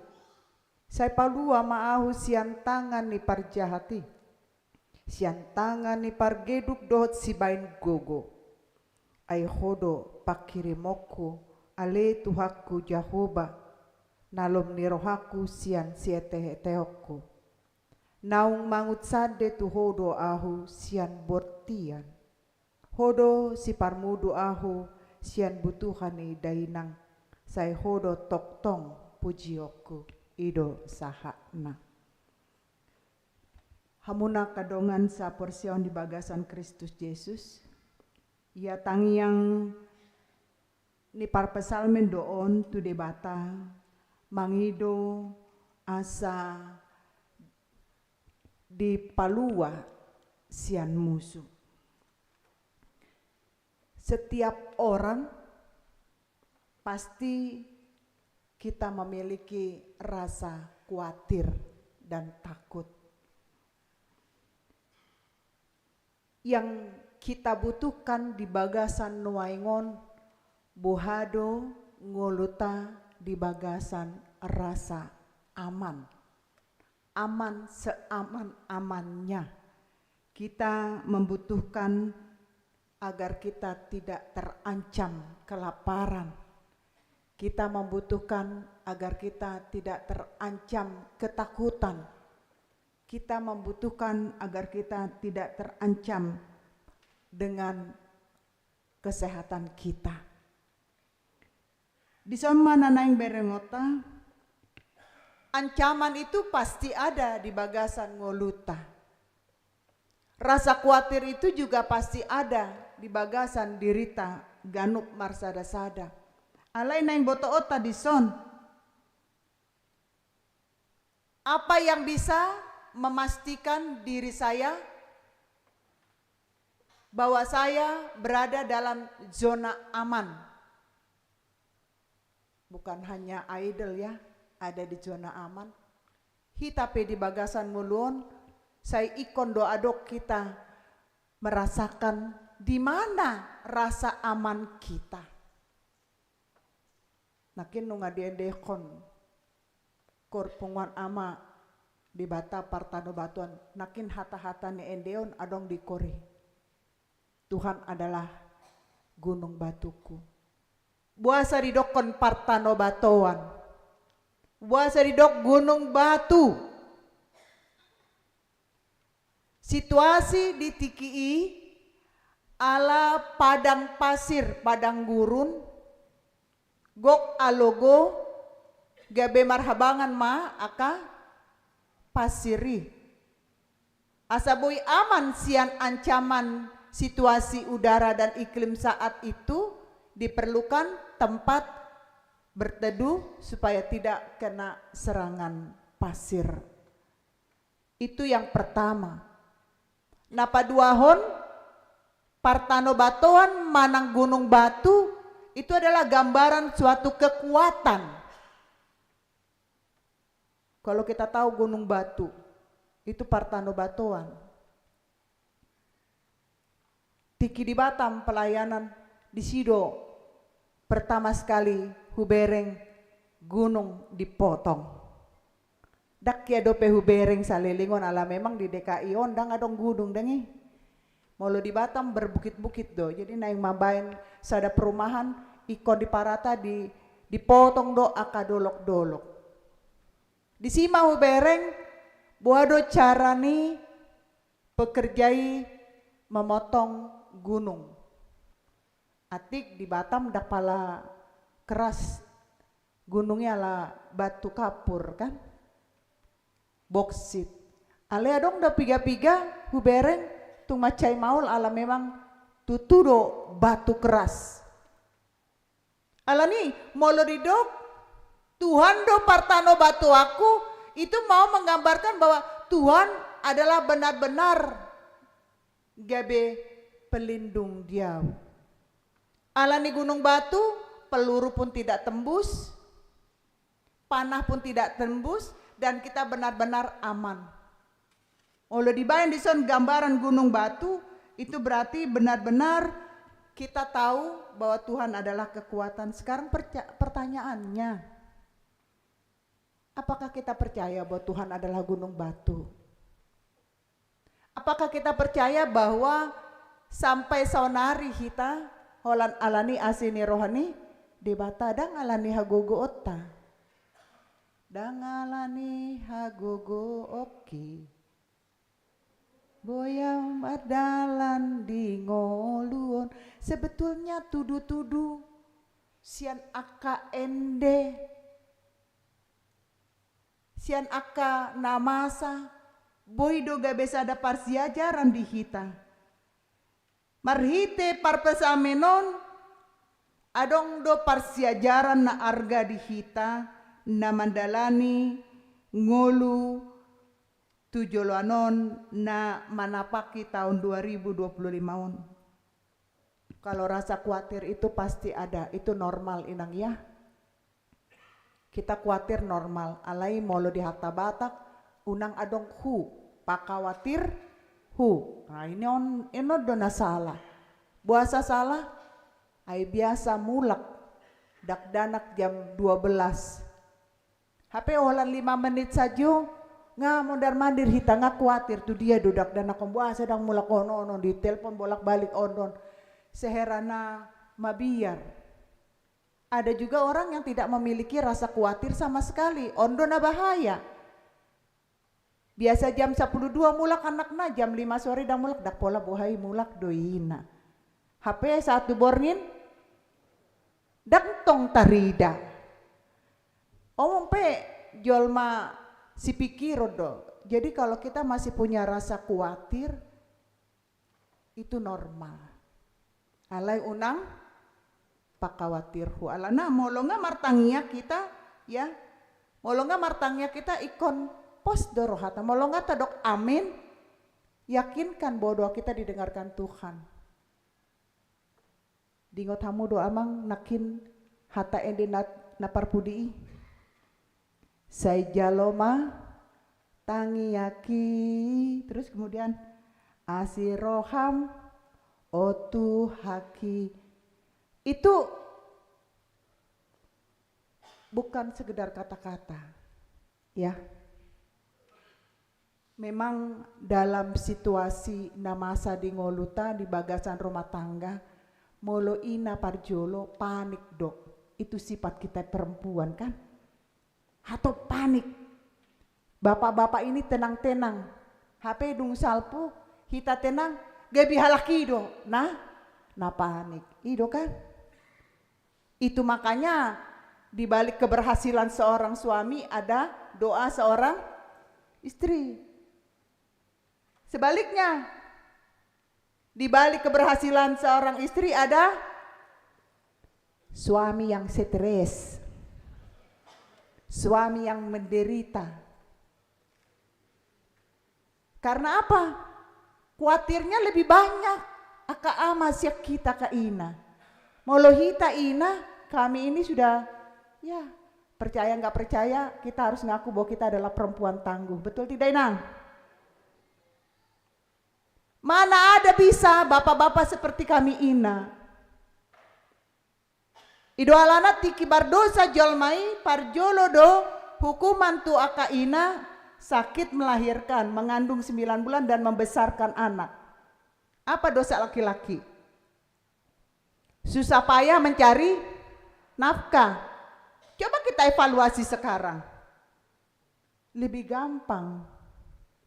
Say palua maahu sian tangan ni parjahati. Sian tangan ni pargeduk dohot si bain gogo. Ai hodo pakirimoku ale Tuhaku Jahoba. Nalom ni rohaku sian siete-teokku. Naung mangut sade tu hodo ahu sian bortian. Hodo si parmudu ahu sian butuhani dainang. Say hodo toktong pujioku ido sahakna. Hamuna kadongan sa porsion di bagasan Kristus Yesus. Ia tangiang ni parpesalmen doon tu debata mangido asa di palua sian musuh. Setiap orang pasti kita memiliki rasa khawatir dan takut. Yang kita butuhkan di bagasan nuaingon, buhado ngoluta di bagasan rasa aman. Aman seaman-amannya. Kita membutuhkan agar kita tidak terancam kelaparan. Kita membutuhkan agar kita tidak terancam ketakutan. Kita membutuhkan agar kita tidak terancam dengan kesehatan kita. Di mana naing berengota, ancaman itu pasti ada di bagasan ngoluta. Rasa khawatir itu juga pasti ada di bagasan dirita ganup marsada-sada. Alay naing boto ota di son. Apa yang bisa memastikan diri saya bahwa saya berada dalam zona aman. Bukan hanya idol ya, ada di zona aman. Hitape di bagasan mulun, saya ikon doa-dok kita merasakan di mana rasa aman kita. Nakin nunga diendekon korpungan ama di bata partano batuan, nakin hata-hata ni endeon adong di kore. Tuhan adalah gunung batuku. Buasa didokon partano batuan. Buasa didok gunung batu. Situasi di TKI ala padang pasir, padang gurun. Gok alogo gabe marhabangan ma aka pasiri. Asaboy aman sian ancaman situasi udara dan iklim saat itu diperlukan tempat berteduh supaya tidak kena serangan pasir. Itu yang pertama. Napa duahon partano batuan manang gunung batu itu adalah gambaran suatu kekuatan. Kalau kita tahu gunung batu, itu partano batuan. Tiki di Batam pelayanan di Sido, pertama sekali hubereng gunung dipotong. Dak ya dope hubereng salilingon ala memang di DKI ondang adong gunung dengi. Molo di Batam berbukit-bukit do. Jadi naing mabain sada perumahan ikon di parata dipotong do aka dolok-dolok. Di sima bereng buado carani pekerjai memotong gunung. Atik di Batam dak pala keras gunungnya lah batu kapur kan, boksit. Ale adong da piga-piga hubereng tung macai maul ala memang tutudo batu keras. Ala nih molo didok Tuhan do partano batu aku itu mau menggambarkan bahwa Tuhan adalah benar-benar gabe pelindung dia. Ala nih gunung batu peluru pun tidak tembus, panah pun tidak tembus, dan kita benar-benar aman. Olo dibayang di son gambaran gunung batu itu berarti benar-benar kita tahu bahwa Tuhan adalah kekuatan. Sekarang pertanyaannya, apakah kita percaya bahwa Tuhan adalah gunung batu? Apakah kita percaya bahwa sampai sonari kita holan alani asini rohani debata dang alani hagogo otta dang alani hagogo oki boyang madalan di ngoluon. Sebetulnya tudu-tudu sian aka ende sian aka namasa boy doga besa ada parsiajaran di hita marhite parpesamenon adong do parsiajaran na arga di hita na mandalani ngolu tujoloanon na manapaki tahun 2025. Kalau rasa khawatir itu pasti ada, itu normal inang ya. Kita khawatir normal, alai molo di harta batak unang adong hu pakawatir hu. Nah ini ino dona salah. Buasa salah, ay biasa mulak dakdanak jam 12. HP olan 5 menit saja, nga mondar mandir hita nga khawatir tu dia dudak danak buasa sedang mulak ono di telepon bolak balik ondon. Seherana mabiar. Ada juga orang yang tidak memiliki rasa khawatir sama sekali, ondon na bahaya. Biasa jam 10.02 mulak anakna, jam 5 sore dah mulak dak pola bohai mulak doina. HP satu borngin dak tong tarida. Omong pe jolma si pikir do. Jadi kalau kita masih punya rasa khawatir itu normal. Alai unang pakawatir hu alana molonga martangnya kita ya. Molonga martangnya kita ikon pos dorohata. Molonga tadok amin. Yakinkan bahwa doa kita didengarkan Tuhan. Dingot hamu doa mang nakin hata endi naparpudi. Sai jaloma tangi yaki terus kemudian asiroham otu haki. Itu bukan sekedar kata-kata ya. Memang dalam situasi namasa di ngoluta di bagasan rumah tangga molo ina parjolo panik dok. Itu sifat kita perempuan kan. Atau panik. Bapak-bapak ini tenang-tenang. HP dung salpu, hita tenang, gabi halaki do. Nah panik. Ido kan? Itu makanya di balik keberhasilan seorang suami ada doa seorang istri. Sebaliknya, di balik keberhasilan seorang istri ada suami yang stres. Suami yang menderita. Karena apa? Kuatirnya lebih banyak. Aka amasyak kita ka ina. Molohita ina, kami ini sudah ya percaya nggak percaya kita harus ngaku bahwa kita adalah perempuan tangguh. Betul tidak Inang? Mana ada bisa bapak-bapak seperti kami ina. Idoalana tiki bardosa jolmai parjolo do hukuman tu aka ina sakit melahirkan, mengandung 9 bulan dan membesarkan anak. Apa dosa laki-laki? Susah payah mencari nafkah. Coba kita evaluasi sekarang. Lebih gampang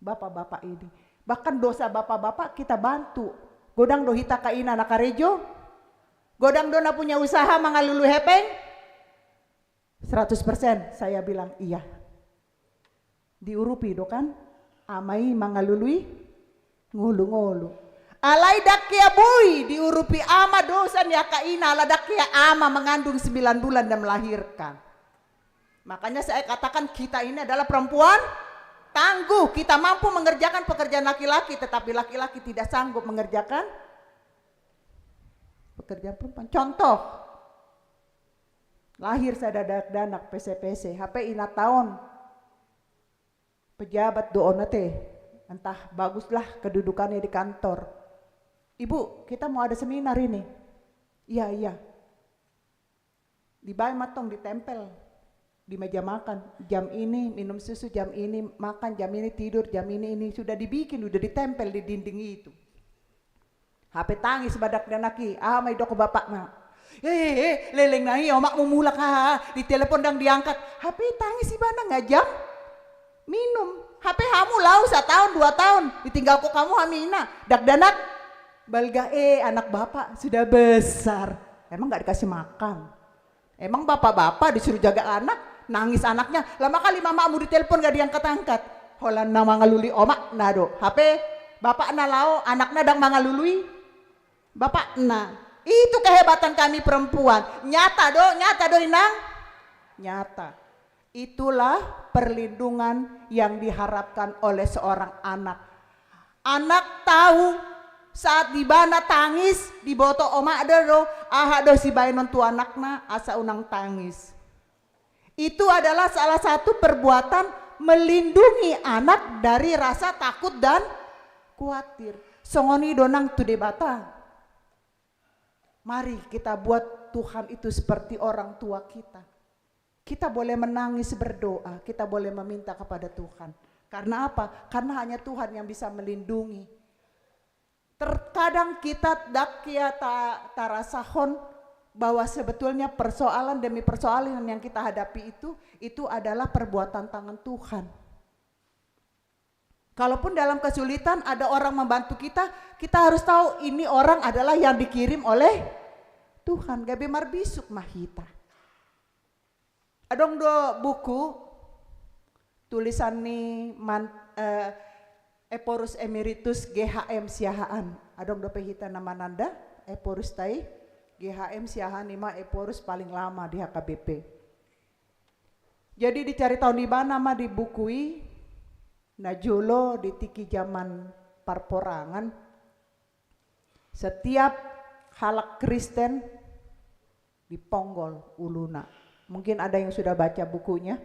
bapak-bapak ini. Bahkan dosa bapak-bapak kita bantu. Godang do hita kaina nakarejo. Godang do na punya usaha mangalulu hepeng. 100% saya bilang iya. Diurupi do kan? Amai mangalului ngulu-ngulu. Alai dakia boy diurupi ama dosa ya kaina ala dakia ama mengandung 9 bulan dan melahirkan. Makanya saya katakan kita ini adalah perempuan tangguh. Kita mampu mengerjakan pekerjaan laki-laki, tetapi laki-laki tidak sanggup mengerjakan pekerjaan perempuan. Contoh, lahir saya dadak PC, HP ina tahun pejabat doona teh, entah baguslah kedudukannya di kantor. Ibu, kita mau ada seminar ini. Iya. Di bayi matong ditempel di meja makan. Jam ini minum susu, jam ini makan, jam ini tidur, jam ini sudah dibikin, sudah ditempel di dinding itu. HP tangis badak dan laki. May doko bapak na. Leleng nahi, omak mumulak ha. Di telepon dang diangkat. HP tangis si bana nggak jam minum. HP kamu lau 1 tahun 2 tahun. Ditinggal kok kamu hamina. Dak danak. Balga anak bapak sudah besar. Emang nggak dikasih makan? Emang bapak-bapak disuruh jaga anak, nangis anaknya. Lama kali mamamu ditelepon gak diangkat-angkat. Holan na mangaluli omak nado. HP bapak na lao, anak na dang mangalului. Bapak na. Itu kehebatan kami perempuan. Nyata do inang. Nyata. Itulah perlindungan yang diharapkan oleh seorang anak. Anak tahu saat di bana tangis di boto oma do do si bayi nontu anakna asa unang tangis. Itu adalah salah satu perbuatan melindungi anak dari rasa takut dan khawatir. Songoni donang tu debata. Mari kita buat Tuhan itu seperti orang tua kita. Kita boleh menangis berdoa, kita boleh meminta kepada Tuhan. Karena apa? Karena hanya Tuhan yang bisa melindungi. Terkadang kita dakia tarasahon bahwa sebetulnya persoalan demi persoalan yang kita hadapi itu adalah perbuatan tangan Tuhan. Kalaupun dalam kesulitan ada orang membantu kita, kita harus tahu ini orang adalah yang dikirim oleh Tuhan. Gabe marbisuk mahita. Adong do buku tulisan ni Eporus Emeritus GHM Siahaan. Adong do pehita nama nanda Eporus tai GHM Siahaan ima Eporus paling lama di HKBP. Jadi dicari tahun di mana mah dibukui najolo di tiki zaman parporangan. Setiap halak Kristen diponggol uluna. Mungkin ada yang sudah baca bukunya.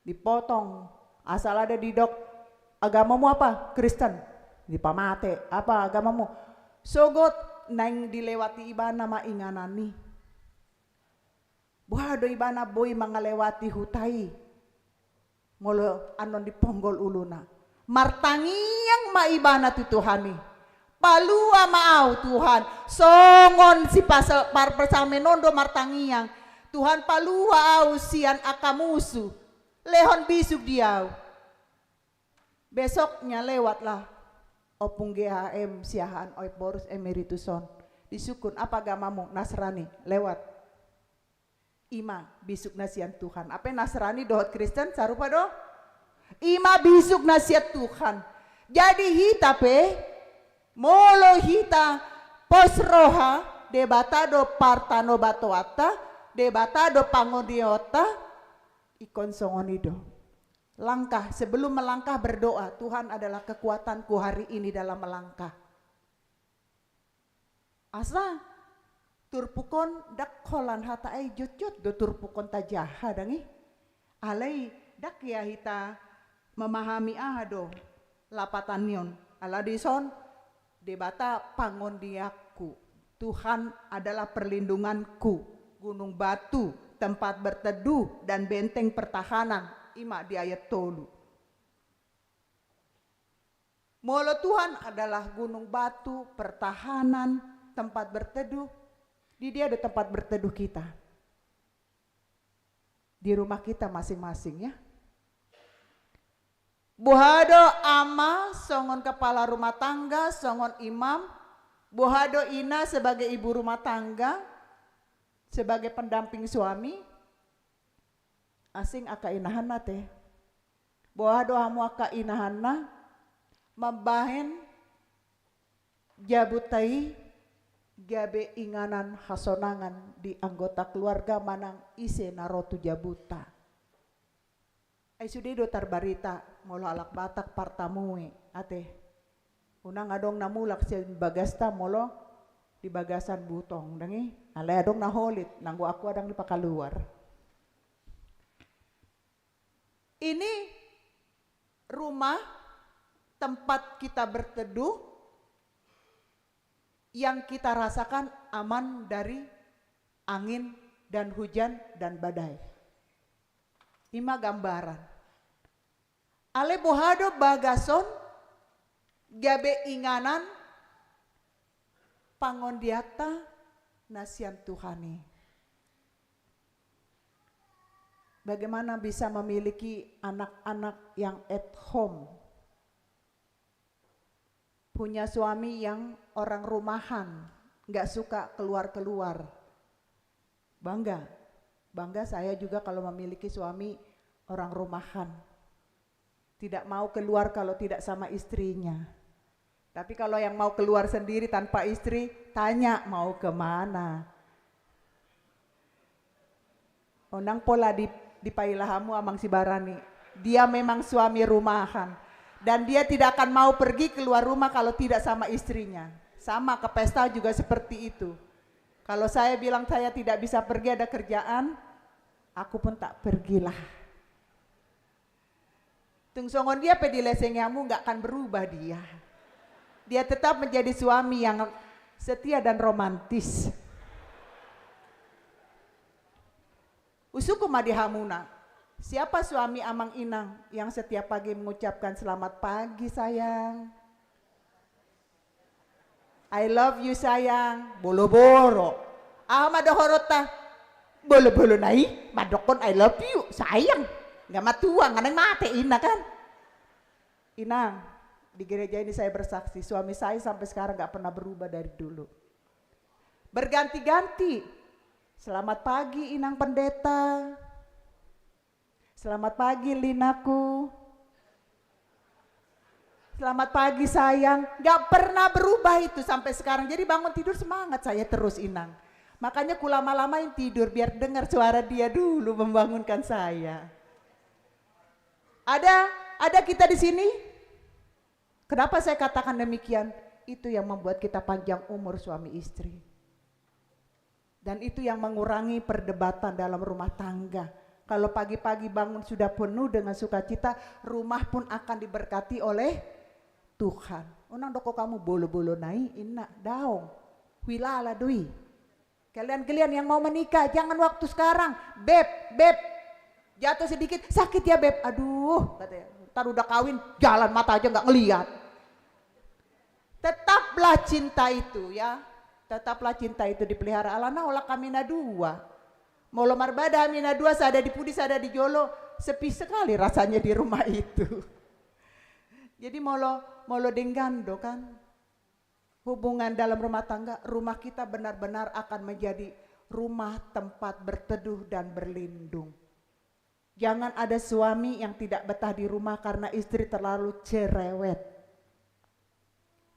Dipotong asal ada di dok. Agamamu apa? Kristen. Dipamate. Apa agamamu? Sogot nang dilewati ibana mainganani. Buhado ibana boy mangalewati hutai. Ngolo anon diponggol uluna. Martangiang maibana tu Tuhani. Palua maau Tuhan. Songon si parpesamenondo martangiang. Tuhan palua au sian akamusu. Lehon bisuk diau. Besoknya lewatlah opung GHM Siahaan Eporus Emerituson. Disukun apa agamamu? Nasrani. Lewat. Ima bisuk nasihat Tuhan. Apa Nasrani dohot Kristen sarupa do? Ima bisuk nasihat Tuhan. Jadi hita pe molo hita posroha debatado partano batoata debatado pangodiota ikon songonido. Langkah sebelum melangkah berdoa, Tuhan adalah kekuatanku hari ini dalam melangkah. Asa turpukon dak kolan hata ai jut do turpukon tajaha dangi. Alai dak ya hita memahami ahado lapatanion. Ala dison debata pangondiaku. Tuhan adalah perlindunganku, gunung batu, tempat berteduh dan benteng pertahanan. Ima di ayat tolu. Molo Tuhan adalah gunung batu, pertahanan, tempat berteduh. Di dia ada tempat berteduh kita. Di rumah kita masing-masing ya. Buhado ama songon kepala rumah tangga, songon imam. Buhado ina sebagai ibu rumah tangga, sebagai pendamping suami. Asing aka inahana teh. Buhado hamu aka inahana membahen jabutai gabe inganan hasonangan di anggota keluarga manang ise narotu jabuta. Ay sudi do tarbarita molo alak batak partamue ate. Unang adong namulak si bagasta molo di bagasan butong dangi. Alay adong naholit nanggo aku adang dipakaluar. Ini rumah tempat kita berteduh yang kita rasakan aman dari angin dan hujan dan badai. 5 gambaran. Ale bohado bagason gabe inganan pangondiata nasian Tuhani. Bagaimana bisa memiliki anak-anak yang at home, punya suami yang orang rumahan, gak suka keluar-keluar. Bangga saya juga kalau memiliki suami orang rumahan. Tidak mau keluar kalau tidak sama istrinya. Tapi kalau yang mau keluar sendiri tanpa istri, tanya mau kemana. Onang pola di pailahamu amang si Barani. Dia memang suami rumahan. Dan dia tidak akan mau pergi keluar rumah kalau tidak sama istrinya. Sama ke pesta juga seperti itu. Kalau saya bilang saya tidak bisa pergi ada kerjaan, aku pun tak pergilah. Tungsongon dia pedilesengyamu nggak akan berubah dia. Dia tetap menjadi suami yang setia dan romantis. Usuku madihamuna. Siapa suami Amang Inang yang setiap pagi mengucapkan selamat pagi sayang. I love you sayang. Bolo-bolo. Madohorota. Bolo-bolo nai. Madokon I love you sayang. Gak matuang, anang mate Ina kan. Inang, di gereja ini saya bersaksi. Suami saya sampai sekarang gak pernah berubah dari dulu. Berganti-ganti. Selamat pagi Inang Pendeta. Selamat pagi Linaku. Selamat pagi sayang. Gak pernah berubah itu sampai sekarang. Jadi bangun tidur semangat saya terus Inang. Makanya kulama-lamain tidur biar dengar suara dia dulu membangunkan saya. Ada kita di sini. Kenapa saya katakan demikian? Itu yang membuat kita panjang umur suami istri. Dan itu yang mengurangi perdebatan dalam rumah tangga. Kalau pagi-pagi bangun sudah penuh dengan sukacita, rumah pun akan diberkati oleh Tuhan. Unang doko kamu bolo-bolo nai inna daong. Wilala dui. Kalian yang mau menikah jangan waktu sekarang. Beb. Jatuh sedikit sakit ya beb. Aduh, katanya. Ntar udah kawin jalan mata aja nggak ngelihat. Tetaplah cinta itu ya. Tetaplah cinta itu dipelihara. Alana olah kamina dua. Molo marbada mina dua sada di pudi sada di jolo. Sepi sekali rasanya di rumah itu. Jadi molo denggando kan. Hubungan dalam rumah tangga. Rumah kita benar-benar akan menjadi rumah tempat berteduh dan berlindung. Jangan ada suami yang tidak betah di rumah karena istri terlalu cerewet.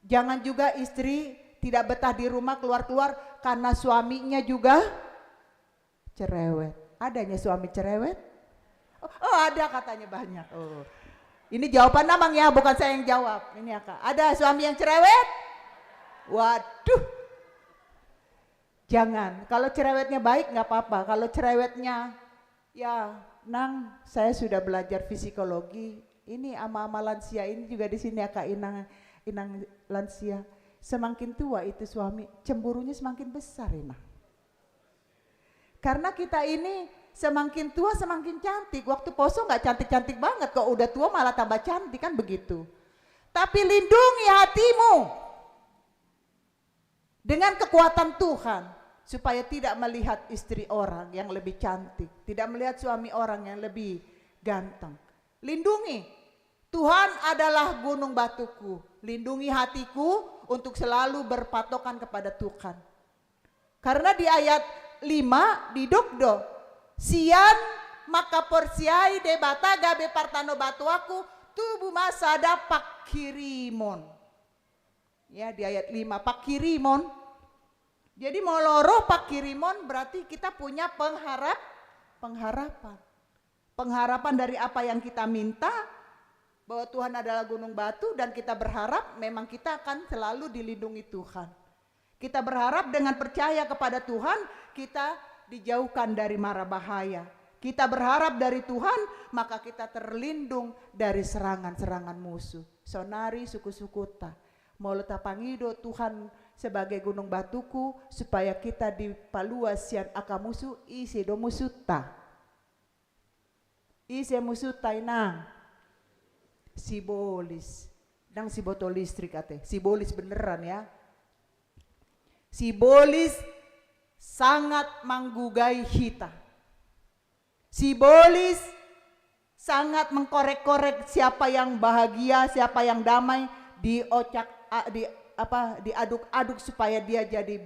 Jangan juga istri tidak betah di rumah keluar-keluar karena suaminya juga cerewet. Adanya suami cerewet? Oh ada katanya banyak. Oh. Ini jawaban Amang ya, bukan saya yang jawab. Ini Aka. Ada suami yang cerewet? Waduh. Jangan. Kalau cerewetnya baik nggak apa-apa. Kalau cerewetnya ya Nang, saya sudah belajar psikologi. Ini ama-ama lansia ini juga di sini Aka Inang lansia. Semakin tua itu suami, cemburunya semakin besar Inang. Karena kita ini semakin tua semakin cantik. Waktu poso nggak cantik-cantik banget, kok udah tua malah tambah cantik kan begitu. Tapi lindungi hatimu dengan kekuatan Tuhan, supaya tidak melihat istri orang yang lebih cantik, tidak melihat suami orang yang lebih ganteng. Lindungi. Tuhan adalah gunung batuku. Lindungi hatiku untuk selalu berpatokan kepada Tuhan. Karena di ayat 5 didokdo, sian maka porsiai debata gabe partano batuaku tubuh masada pakirimon. Ya, di ayat 5 pakirimon. Jadi moloro pakirimon berarti kita punya pengharapan. Pengharapan dari apa yang kita minta, bahwa Tuhan adalah gunung batu, dan kita berharap memang kita akan selalu dilindungi Tuhan. Kita berharap dengan percaya kepada Tuhan, kita dijauhkan dari mara bahaya. Kita berharap dari Tuhan, maka kita terlindung dari serangan-serangan musuh. Sonari suku-sukuta, Molota pangido Tuhan sebagai gunung batuku, supaya kita di palua sian akamusu isi do musuta. Isi musuta inang sibolis. Dang si botol listrik ate. Sibolis beneran ya. Sibolis sangat menggugai kita. Sibolis sangat mengkorek-korek siapa yang bahagia, siapa yang damai, diaduk-aduk supaya dia jadi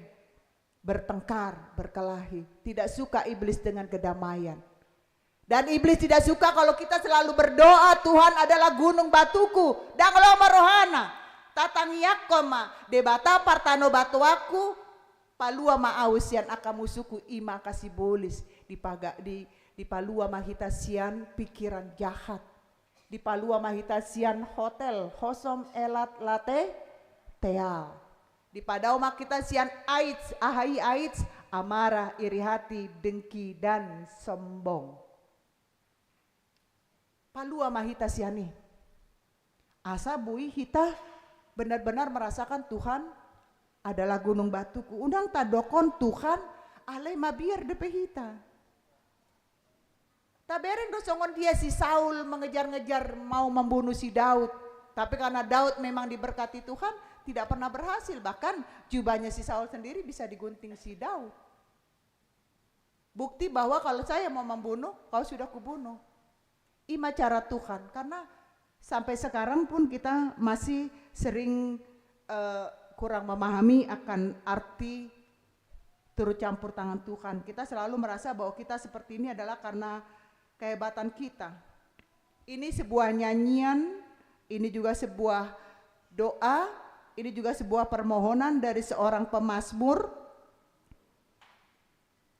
bertengkar, berkelahi. Tidak suka iblis dengan kedamaian. Dan iblis tidak suka kalau kita selalu berdoa, Tuhan adalah gunung batuku, dan loma rohana, tatangiyakoma, debata partano batuaku, palua maausian akamusuku ima kasih bolis, di palua mahitasian pikiran jahat, di palua mahitasian hotel, hosom elat late, teal, di padau mahitasian aits, ahai aits, amarah, iri hati, dengki, dan sombong. Palua mahita siani. Asa bui hita benar-benar merasakan Tuhan adalah gunung batuku. Undang tadokon Tuhan alai mabiar depe hita. Tabereng dosongon dia si Saul mengejar-ngejar mau membunuh si Daud. Tapi karena Daud memang diberkati Tuhan, tidak pernah berhasil. Bahkan jubahnya si Saul sendiri bisa digunting si Daud. Bukti bahwa kalau saya mau membunuh, kau sudah kubunuh. Ima cara Tuhan, karena sampai sekarang pun kita masih sering kurang memahami akan arti turut campur tangan Tuhan. Kita selalu merasa bahwa kita seperti ini adalah karena kehebatan kita. Ini sebuah nyanyian, ini juga sebuah doa, ini juga sebuah permohonan dari seorang pemazmur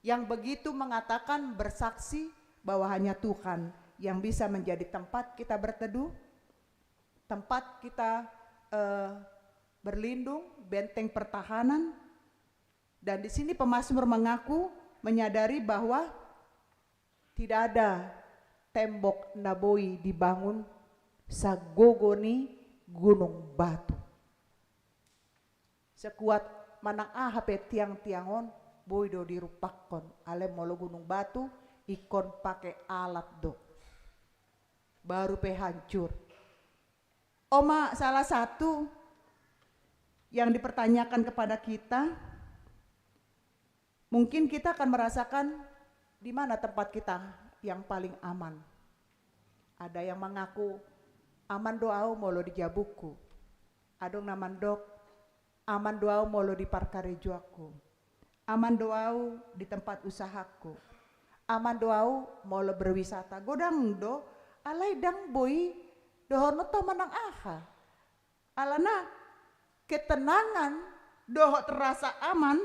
yang begitu mengatakan, bersaksi bahwa hanya Tuhan yang bisa menjadi tempat kita berteduh, tempat kita berlindung, benteng pertahanan. Dan di sini pemazmur mengaku menyadari bahwa tidak ada tembok naboi dibangun sagogoni gunung batu. Sekuat manang hape tiang-tiangon boido dirupakon ale molo gunung batu ikon pakai alat do. Baru hancur. Oma, salah satu yang dipertanyakan kepada kita, mungkin kita akan merasakan di mana tempat kita yang paling aman. Ada yang mengaku aman doau molo di jabuku, adong naman dok aman doau molo di parkarejuaku, aman doau di tempat usahaku, aman doau molo berwisata. Godang do alai dang boy dohono to manang aha. Alana ketenangan doho terasa aman,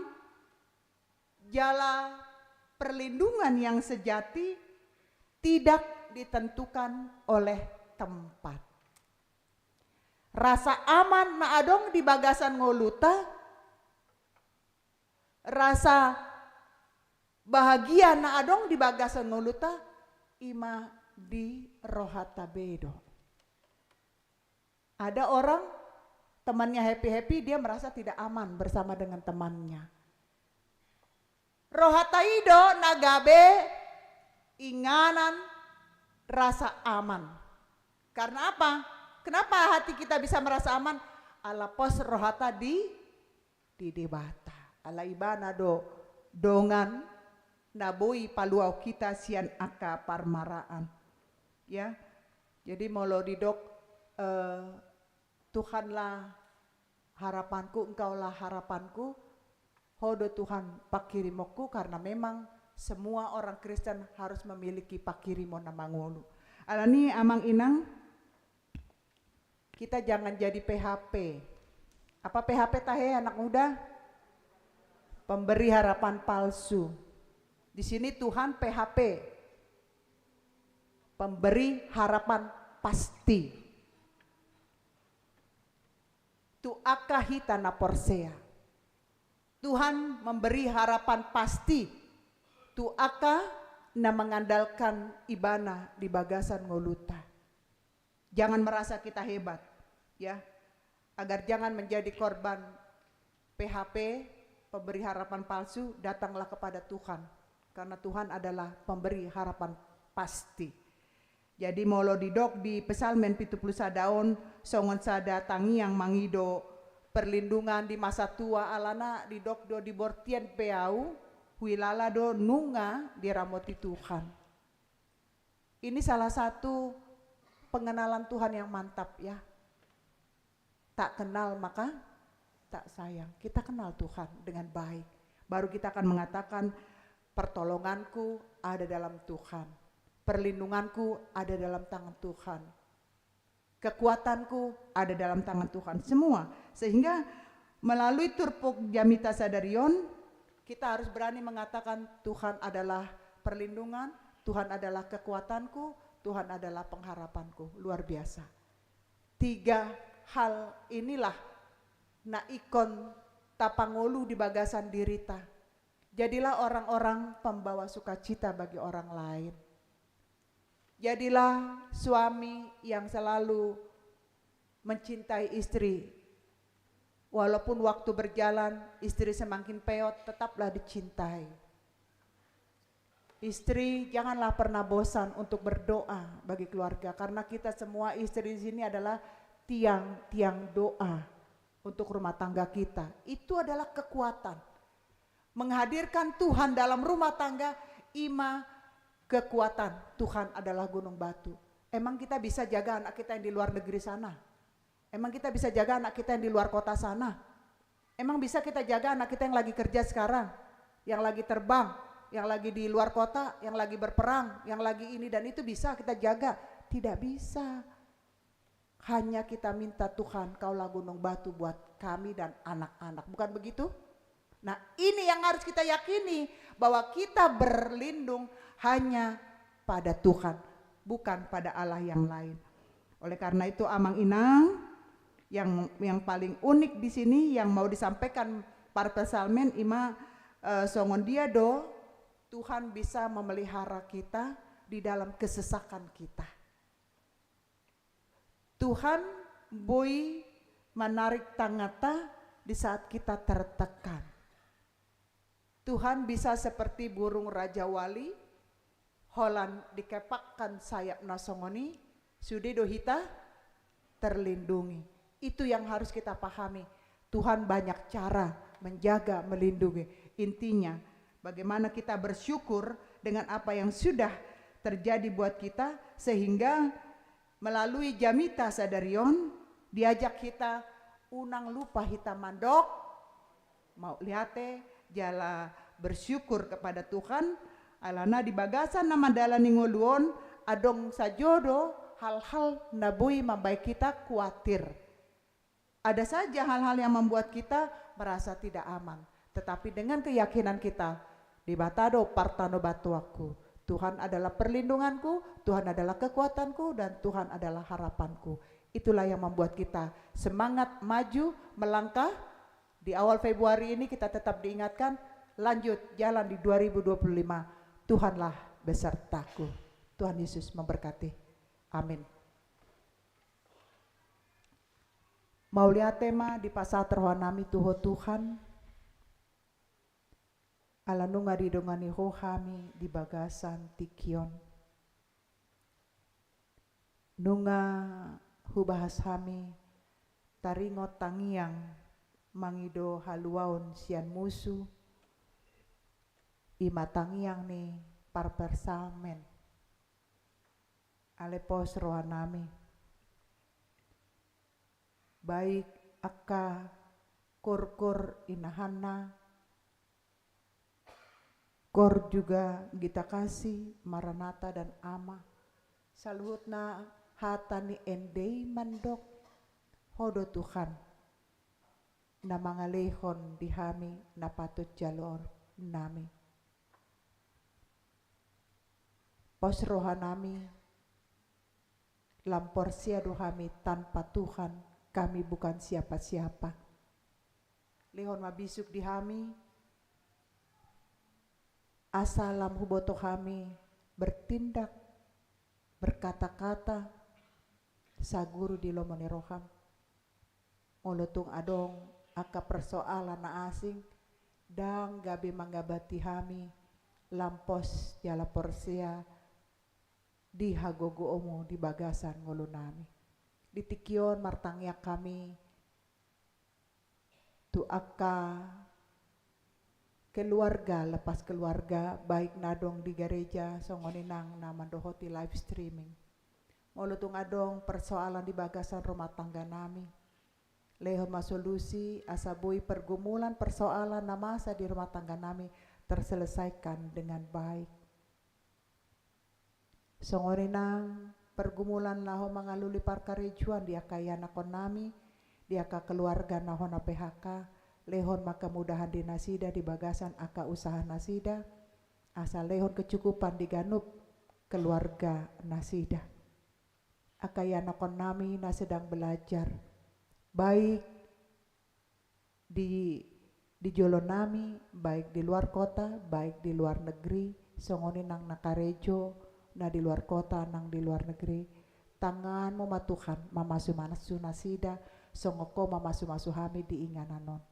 jala perlindungan yang sejati tidak ditentukan oleh tempat. Rasa aman na adong di bagasan ngoluta, rasa bahagia na adong di bagasan ngoluta, ima di rohata bedo. Ada orang temannya happy-happy, dia merasa tidak aman bersama dengan temannya. Rohata ido nagabe inganan rasa aman. Karena apa? Kenapa hati kita bisa merasa aman? Ala pos rohata di debata. Ala ibana do dongan naboi paluau kita sian aka parmaraan. Ya. Jadi molo didok Tuhanlah harapanku, engkaulah harapanku. Hodo Tuhan pakirimoku, karena memang semua orang Kristen harus memiliki pakirimo namangulu. Alani amang inang, kita jangan jadi PHP. Apa PHP tahe anak muda? Pemberi harapan palsu. Di sini Tuhan PHP, pemberi harapan pasti. Tu akahita na porsea. Tuhan memberi harapan pasti. Tu aka na mengandalkan ibana di bagasan ngoluta. Jangan merasa kita hebat, ya. Agar jangan menjadi korban PHP, pemberi harapan palsu, datanglah kepada Tuhan. Karena Tuhan adalah pemberi harapan pasti. Jadi molo didok di pesalmen 70 daun songon sada tangi yang mangido perlindungan di masa tua alana didok do di bortian peau huilala do nunga diramoti Tuhan. Ini salah satu pengenalan Tuhan yang mantap, ya. Tak kenal maka tak sayang. Kita kenal Tuhan dengan baik. Baru kita akan mengatakan pertolonganku ada dalam Tuhan. Perlindunganku ada dalam tangan Tuhan. Kekuatanku ada dalam tangan Tuhan. Semua. Sehingga melalui turpuk jamita sadarion, kita harus berani mengatakan Tuhan adalah perlindungan, Tuhan adalah kekuatanku, Tuhan adalah pengharapanku. Luar biasa. 3 hal inilah na ikon tapangolu di bagasan dirita. Jadilah orang-orang pembawa sukacita bagi orang lain. Jadilah suami yang selalu mencintai istri. Walaupun waktu berjalan, istri semakin peot, tetaplah dicintai. Istri janganlah pernah bosan untuk berdoa bagi keluarga, karena kita semua istri di sini adalah tiang-tiang doa untuk rumah tangga kita. Itu adalah kekuatan. Menghadirkan Tuhan dalam rumah tangga, kekuatan. Tuhan adalah gunung batu. Emang kita bisa jaga anak kita yang di luar negeri sana? Emang kita bisa jaga anak kita yang di luar kota sana? Emang bisa kita jaga anak kita yang lagi kerja sekarang? Yang lagi terbang? Yang lagi di luar kota? Yang lagi berperang? Yang lagi ini dan itu bisa kita jaga? Tidak bisa. Hanya kita minta Tuhan, kaulah gunung batu buat kami dan anak-anak. Bukan begitu? Nah, ini yang harus kita yakini, bahwa kita berlindung hanya pada Tuhan, bukan pada Allah yang lain. Oleh karena itu amang inang yang paling unik di sini yang mau disampaikan para pesalmen songon dia do, Tuhan bisa memelihara kita di dalam kesesakan kita. Tuhan boy menarik tangata di saat kita tertekan. Tuhan bisa seperti burung Raja Wali, holan dikepakkan sayap nasongoni, sudah dohita terlindungi. Itu yang harus kita pahami. Tuhan banyak cara menjaga, melindungi. Intinya bagaimana kita bersyukur dengan apa yang sudah terjadi buat kita, sehingga melalui jamita sadarion diajak kita unang lupa hitam mandok, mau lihate jala bersyukur kepada Tuhan. Alana di bagasan nama dalan ngoluon adong sajodo hal-hal nabui membaik kita khawatir. Ada saja hal-hal yang membuat kita merasa tidak aman. Tetapi dengan keyakinan kita, di batado partano batuaku, Tuhan adalah perlindunganku, Tuhan adalah kekuatanku, dan Tuhan adalah harapanku. Itulah yang membuat kita semangat maju, melangkah. Di awal Februari ini kita tetap diingatkan, lanjut jalan di 2025. Tuhanlah besertaku. Tuhan Yesus memberkati. Amin. Mau lihat tema di pasal terwanami Tuho Tuhan. Ala nunga didongani hohami di bagasan tikion. Nunga hubahas kami taringot tangiang mangido haluaon sian musu ima tangiang ni parpersamen alepos rohanami baik akka kor inahana kor juga kita kasih Maranatha dan Ama saluhut na hatani endei mandok hodo Tuhan na mangalehon di hami na patut jalor nami pos rohanami lampor siado kami tanpa Tuhan kami bukan siapa-siapa lehon mabisuk di hami asalam huboto kami bertindak berkata-kata saguru di lomone roham olotung adong aka persoalan na asing dan gabi manggabati kami lampos jala porsia di hagogo omo di bagasan ngolo nami ditikion martangyak kami tu aka keluarga lepas keluarga baik nadong di gereja songoninang na mandohoti live streaming molutung adong persoalan di bagasan rumah tangga nami lehon masolusi asabui pergumulan persoalan na masa di rumah tangga nami terselesaikan dengan baik songoninang pergumulan naho mangaluli parkarejuan dia kaya nakon nami dia ka keluarga naho na PHK lehon maka mudahan di nasida di bagasan aka usaha nasida asal lehon kecukupan di ganup keluarga nasida akaya nakon nami na sedang belajar baik di jolo nami baik di luar kota baik di luar negeri songoni nang nakarejo na di luar kota nang di luar negeri tangan mematuhan mamasu manasu nasida songoko mamasu hami di ingananon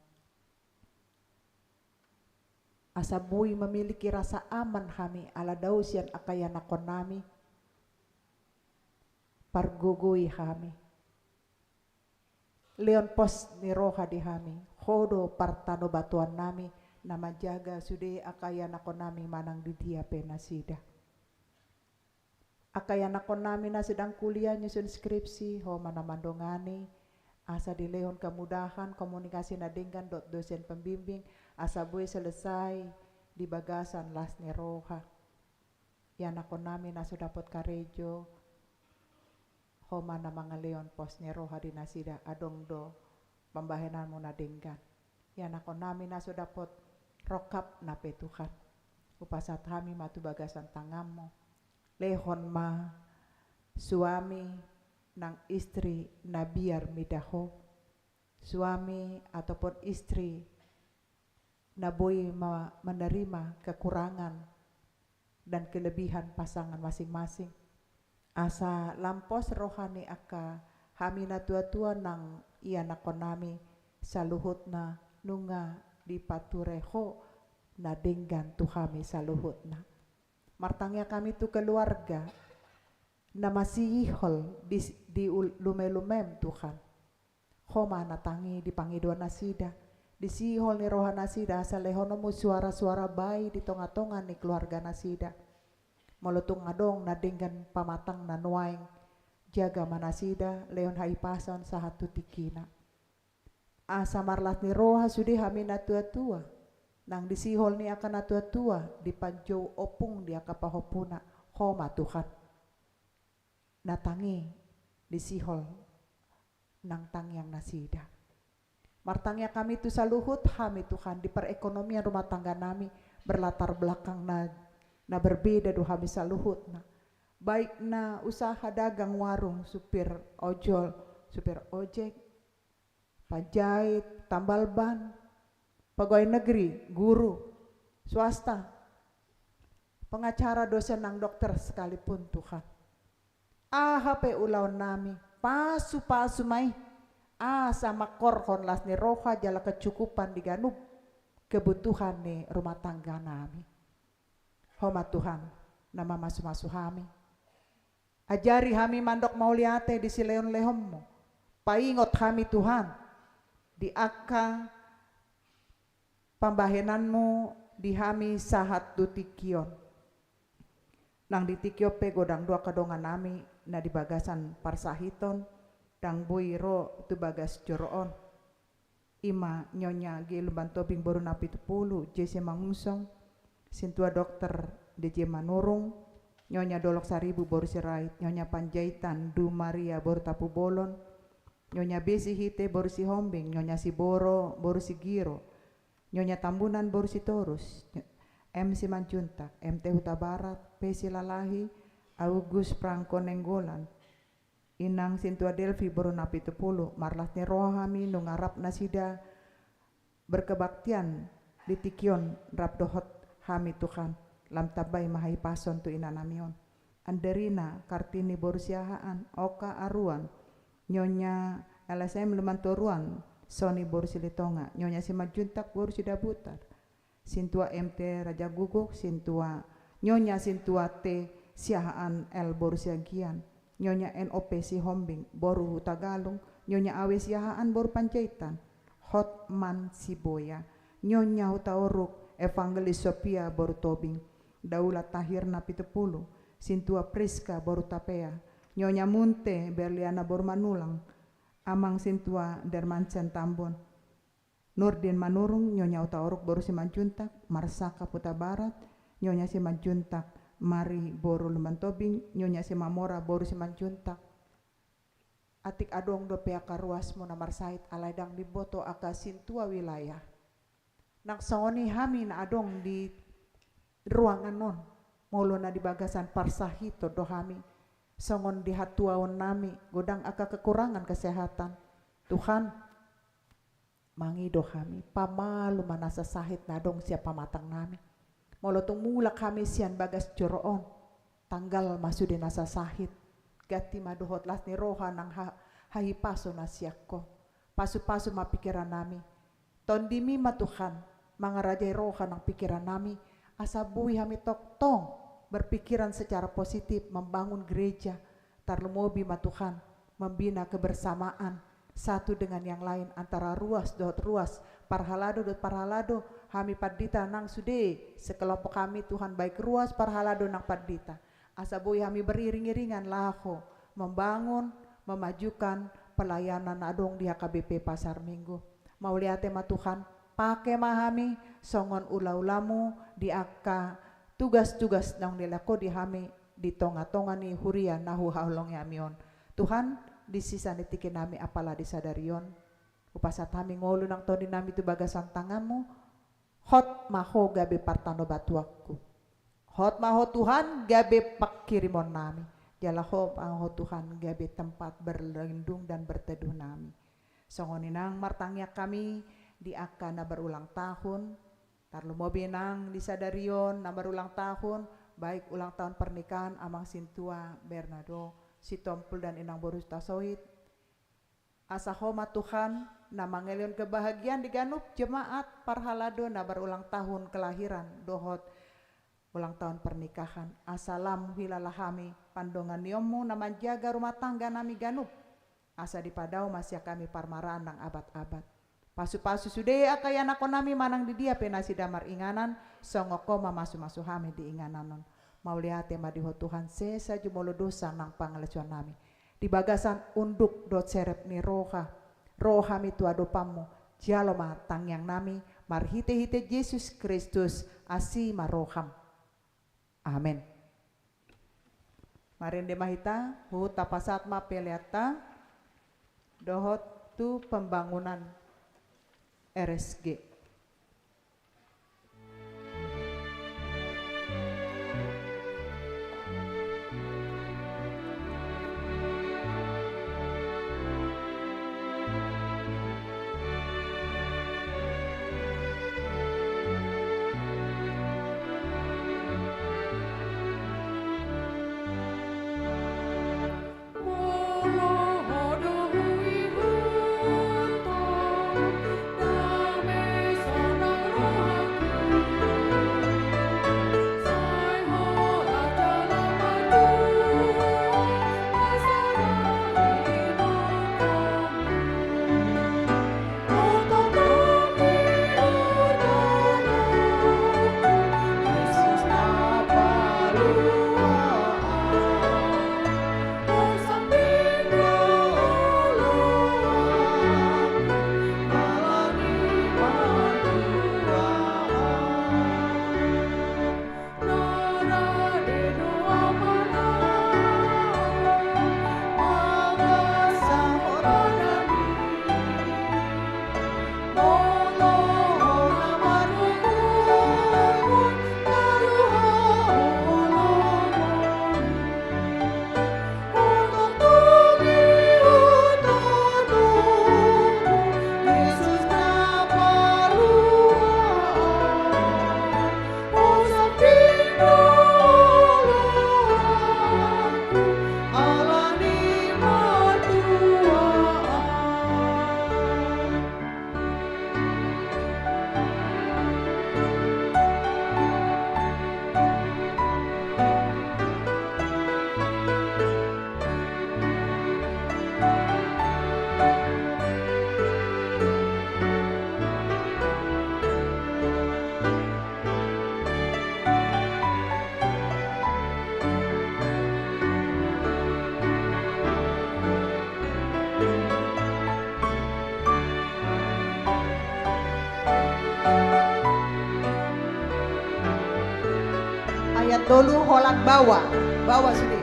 asabui memiliki rasa aman kami ala dausian akaya nakon nami pargugui kami leon pos ni roha di kami hodo partano batuan nami nama jaga sude akaya nakon nami manang di dia penasida akaya nakon nami na sedang kuliah nyusun skripsi ho mana mandongani asa di leon kemudahan komunikasi na dengan dosen pembimbing asa bue selesai di bagasan las neroha ya nakon nami na sudah dapat karejo ho mana mga leon pos neroha di nasida adong do pembahenan mo na dengan ya nakon nami na sudah dapat rokap na petuhan upasat kami matu bagasan tangamo lehon ma suami nang istri na biar midaho suami ataupun istri na boy menerima kekurangan dan kelebihan pasangan masing-masing asa lampos rohani aka hamina tua-tua nang iya nakon nami saluhut na nunga di patureho na denggan tu kami saluhut na martangnya kami tu keluarga na masihol di lume-lumem Tuhan homa natangi di pangidon nasida di sihol ni roha nasida asal lehonomu suara-suara bayi di tonga-tonga ni keluarga nasida molutung adong na dengan pamatang na nuaing jaga manasida leon haipasan sahatu tikina asa marlat ni roha sudi hamina tua-tua nang di sihol ni akan tua-tua di panjau opung dia kapahopuna homa Tuhan natangi di sihol nang tangyang nasida martangnya kami tu saluhut kami Tuhan di perekonomian rumah tangga nami berlatar belakang na berbeda do kami saluhut na baik na usaha dagang warung supir ojol supir ojek pajait tambal ban pegawai negeri guru swasta pengacara dosen nang dokter sekalipun Tuhan hape ulaw nami pasu mai sama korhon las ni roha jala kecukupan di ganup kebutuhan ni rumah tangga nami homa Tuhan nama masu-masu kami Ajari kami mandok mauliate di sileon lehommu. Paingot kami Tuhan. Di aka pambahenanmu di kami sahat dutikion. Nang ditikyo pe godang dua kadongan nami na di bagasan parsahiton. Dang buiro tu bagas joroon. Ima nyonya giluban tobing baru napi tupulu jese mangusong. Sintua dokter DJ Manurung. Nyonya Dolok Saribu baru sirait, Nyonya Panjaitan Du Maria baru Tapu Bolon, Nyonya Besi Hite baru si Hombing, Nyonya Siboro baru si Giro, Nyonya Tambunan baru si Torus, MC Mancuntak, MT Huta Barat, Pesi Lalahi, Augus Prangko Nenggolan, Inang Sintua Delvi baru Napi Tepulu, Marlas Nerohami Nungarap Nasida berkebaktian di Tikion Rabdohot Hami Tuhan. Lam tabay mahay pason tu inanamion. Anderina Kartini Borsiahaan, Oka Aruan, Nyonya LSM Lumantoruan, Sony Borsilitonga, Nyonya Simajuntak Borsidabutar, Sintua MT Raja Guguk, Sintua Nyonya Sintua T Siahaan L Borsiagian, Nyonya NOP Si Hombing, Boru Tagalung, Nyonya Awe Siahaan Bor Pancaitan, Hotman Siboya, Nyonya Hutaoruk, Evangelis Sophia Boru Tobing, Daulat Tahir Napi Tepulu, Sintua Priska Boru Tapea, Nyonya Munte Berliana Boru Manulang, Amang Sintua Dermancan Tambon, Nurdin Manurung, Nyonya Utaoruk Boru Simanjuntak, Marsaka Puta Barat, Nyonya Simanjuntak, Mari Boru Lumantobing, Nyonya Simamora Boru Simanjuntak, Atik Adong do peaka ruasmu namar sait alaidang di boto aka Sintua wilayah. Naksoni hami na adong di ruangan non molo na di bagasan parsahito do hami songon di hatuaon nami godang aka kekurangan kesehatan Tuhan mangido kami pamalu manasa sahit na dong siapa matang nami molo tumulak kami sian bagas joroon tanggal masudi nasa sahit gati maduhot las ni roha nang hahipaso na siyakko pasu-pasu mapikiran nami tondimi matuhan mga rajay roha ng pikiran nami asabuhi kami toktong berpikiran secara positif membangun gereja tarlumobi matuhan membina kebersamaan satu dengan yang lain antara ruas dot ruas parhalado dot parhalado kami padita nang sude sekelompok kami Tuhan baik ruas parhalado nang padita asabuhi kami beriring-iringan laho membangun memajukan pelayanan adong di HKBP Pasar Minggu mauliate matuhan pakai mahami songon ula-ulamu di aka tugas-tugas nang dilako di hami di tonga-tonga ni huria nahu haulong yamion Tuhan di sisa nitikin nami apala di sadarion upasat kami ngolo nang toni nami tu bagasan tanganmu hot maho gabe partano batuakku hot maho Tuhan gabe pakirimon nami jalaho ang ho Tuhan gabe tempat berlindung dan berteduh nami songoninang martangya kami di aka na berulang tahun tarlumobi nang di sadarion na berulang tahun baik ulang tahun pernikahan Amang Sintua Bernardo si Tompul dan Inang Borus Tasoit asahoma Tuhan na mangelion kebahagiaan di ganup jemaat parhalado na berulang tahun kelahiran dohot ulang tahun pernikahan asalam hilalahami pandongan yomu na menjaga rumah tangga nami ganup asa di padau masya kami parmaraan nang abad-abad pasu-pasu sudah akaya nako nami manang di dia penasi damar inganan songoko mamasu-masu hami di ingananon mau lihat tema diho Tuhan sesa jumolo dosa nang pangalecuan nami di bagasan unduk dot serep ni roha mi tua dopamu jalo matang yang nami marhite-hite Yesus Kristus asi maroham amin marende mahita hu tapasat ma peleata dohot tu pembangunan RSG. Molo hodo hui hunto, dame Dolu Holland bawa sudah.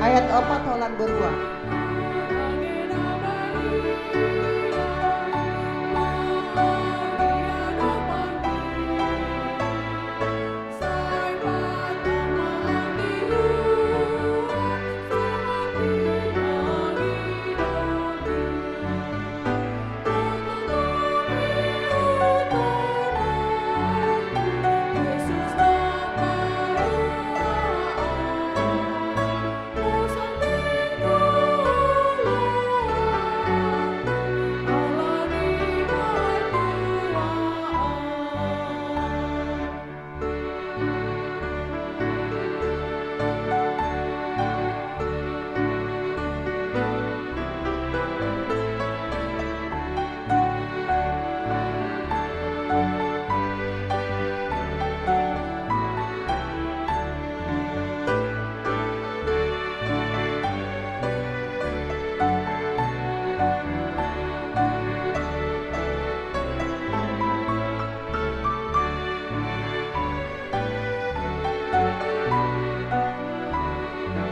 Ayat 4 Holland berdua.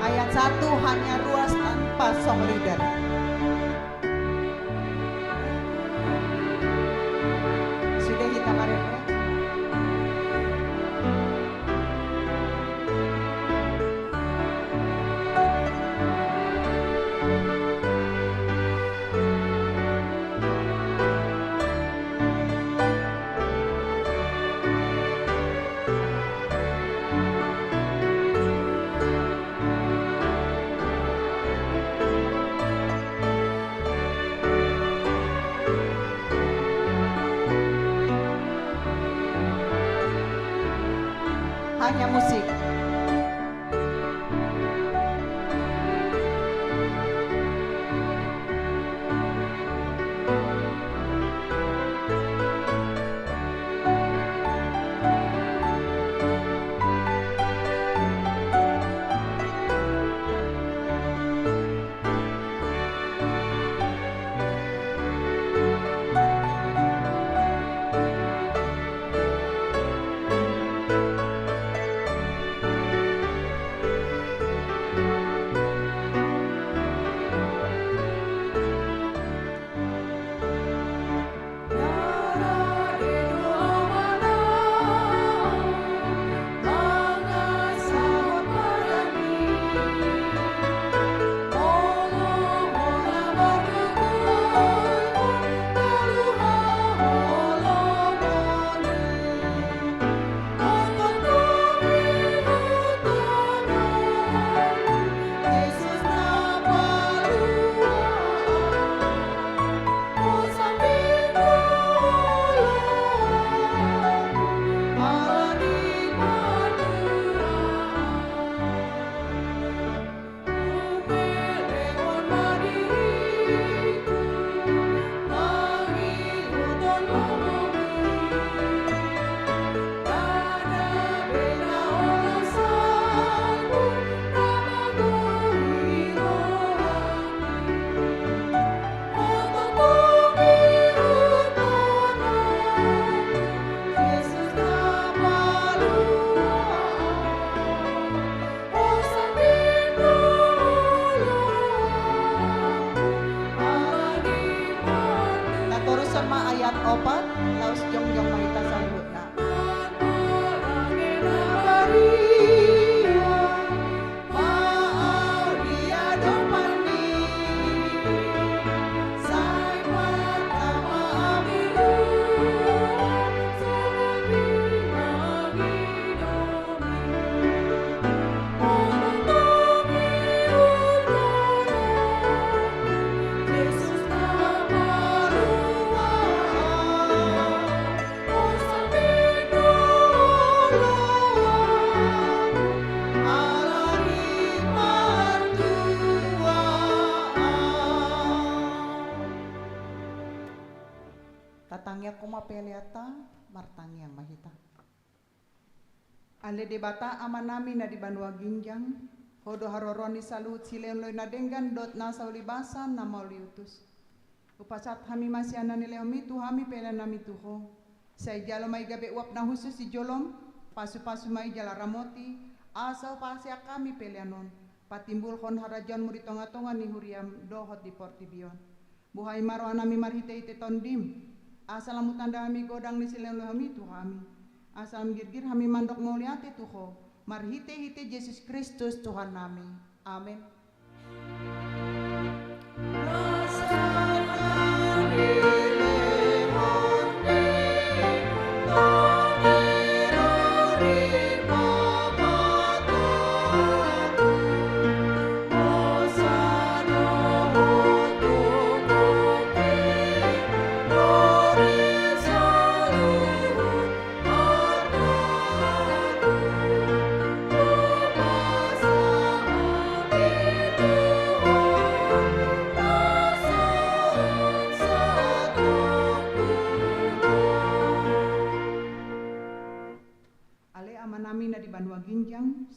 Ayat 1 hanya ruas tanpa song leader. Sudah kita karirnya. Hanya musik. Ale debata amanami na di Banua Ginjang, hodo haroroni salut silen loy na denggan dot nasa ulibasan na mauliutus. Upasat hami masyana ni leomi tu hami pela nami tuho. Say jalo may gabi uap na husus si jolom, pasu-pasu may jala ramoti, asaw pasya kami pelianon. Patimbul kon harajon muri tonga-tonga ni huriam dohot di Portibion. Buhay maroan nami marhite-hite tondim. Asal lamutan dami godang ni silen loy tu hami. Asal girgir hami mandok mauliate tuho. Marhite-hite Yesus Kristus Tuhan nami. Amin.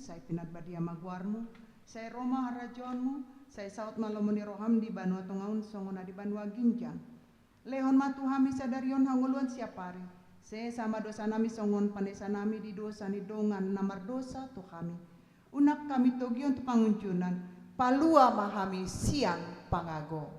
Saya pinadbadia magwarmu, saya Roma harajonmu, saya saut malomoni roham di Banua Tongaun songona di Banua Ginjang. Lehon matu hami sadarion hanguluan siapari. Saya sama dosa nami songon panesa nami di dosa ni dongan namar dosa tu kami. Unak kami togion tu panguncunan, palua mahami siang pangago.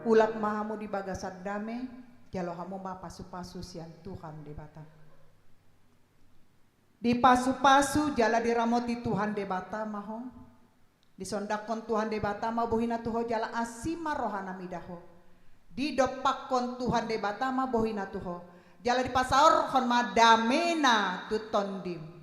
Ulak mahamu di bagasat dame, jalo hamu ma pasu-pasu sian Tuhan di bata. Di pasu-pasu jala diramoti Tuhan di bata maho. Disondakon Tuhan di bata ma bohina tuho jala asima rohana midaho. Di dopakon Tuhan di bata ma bohina tuho. Jala di pasaor kon madamena tutondim.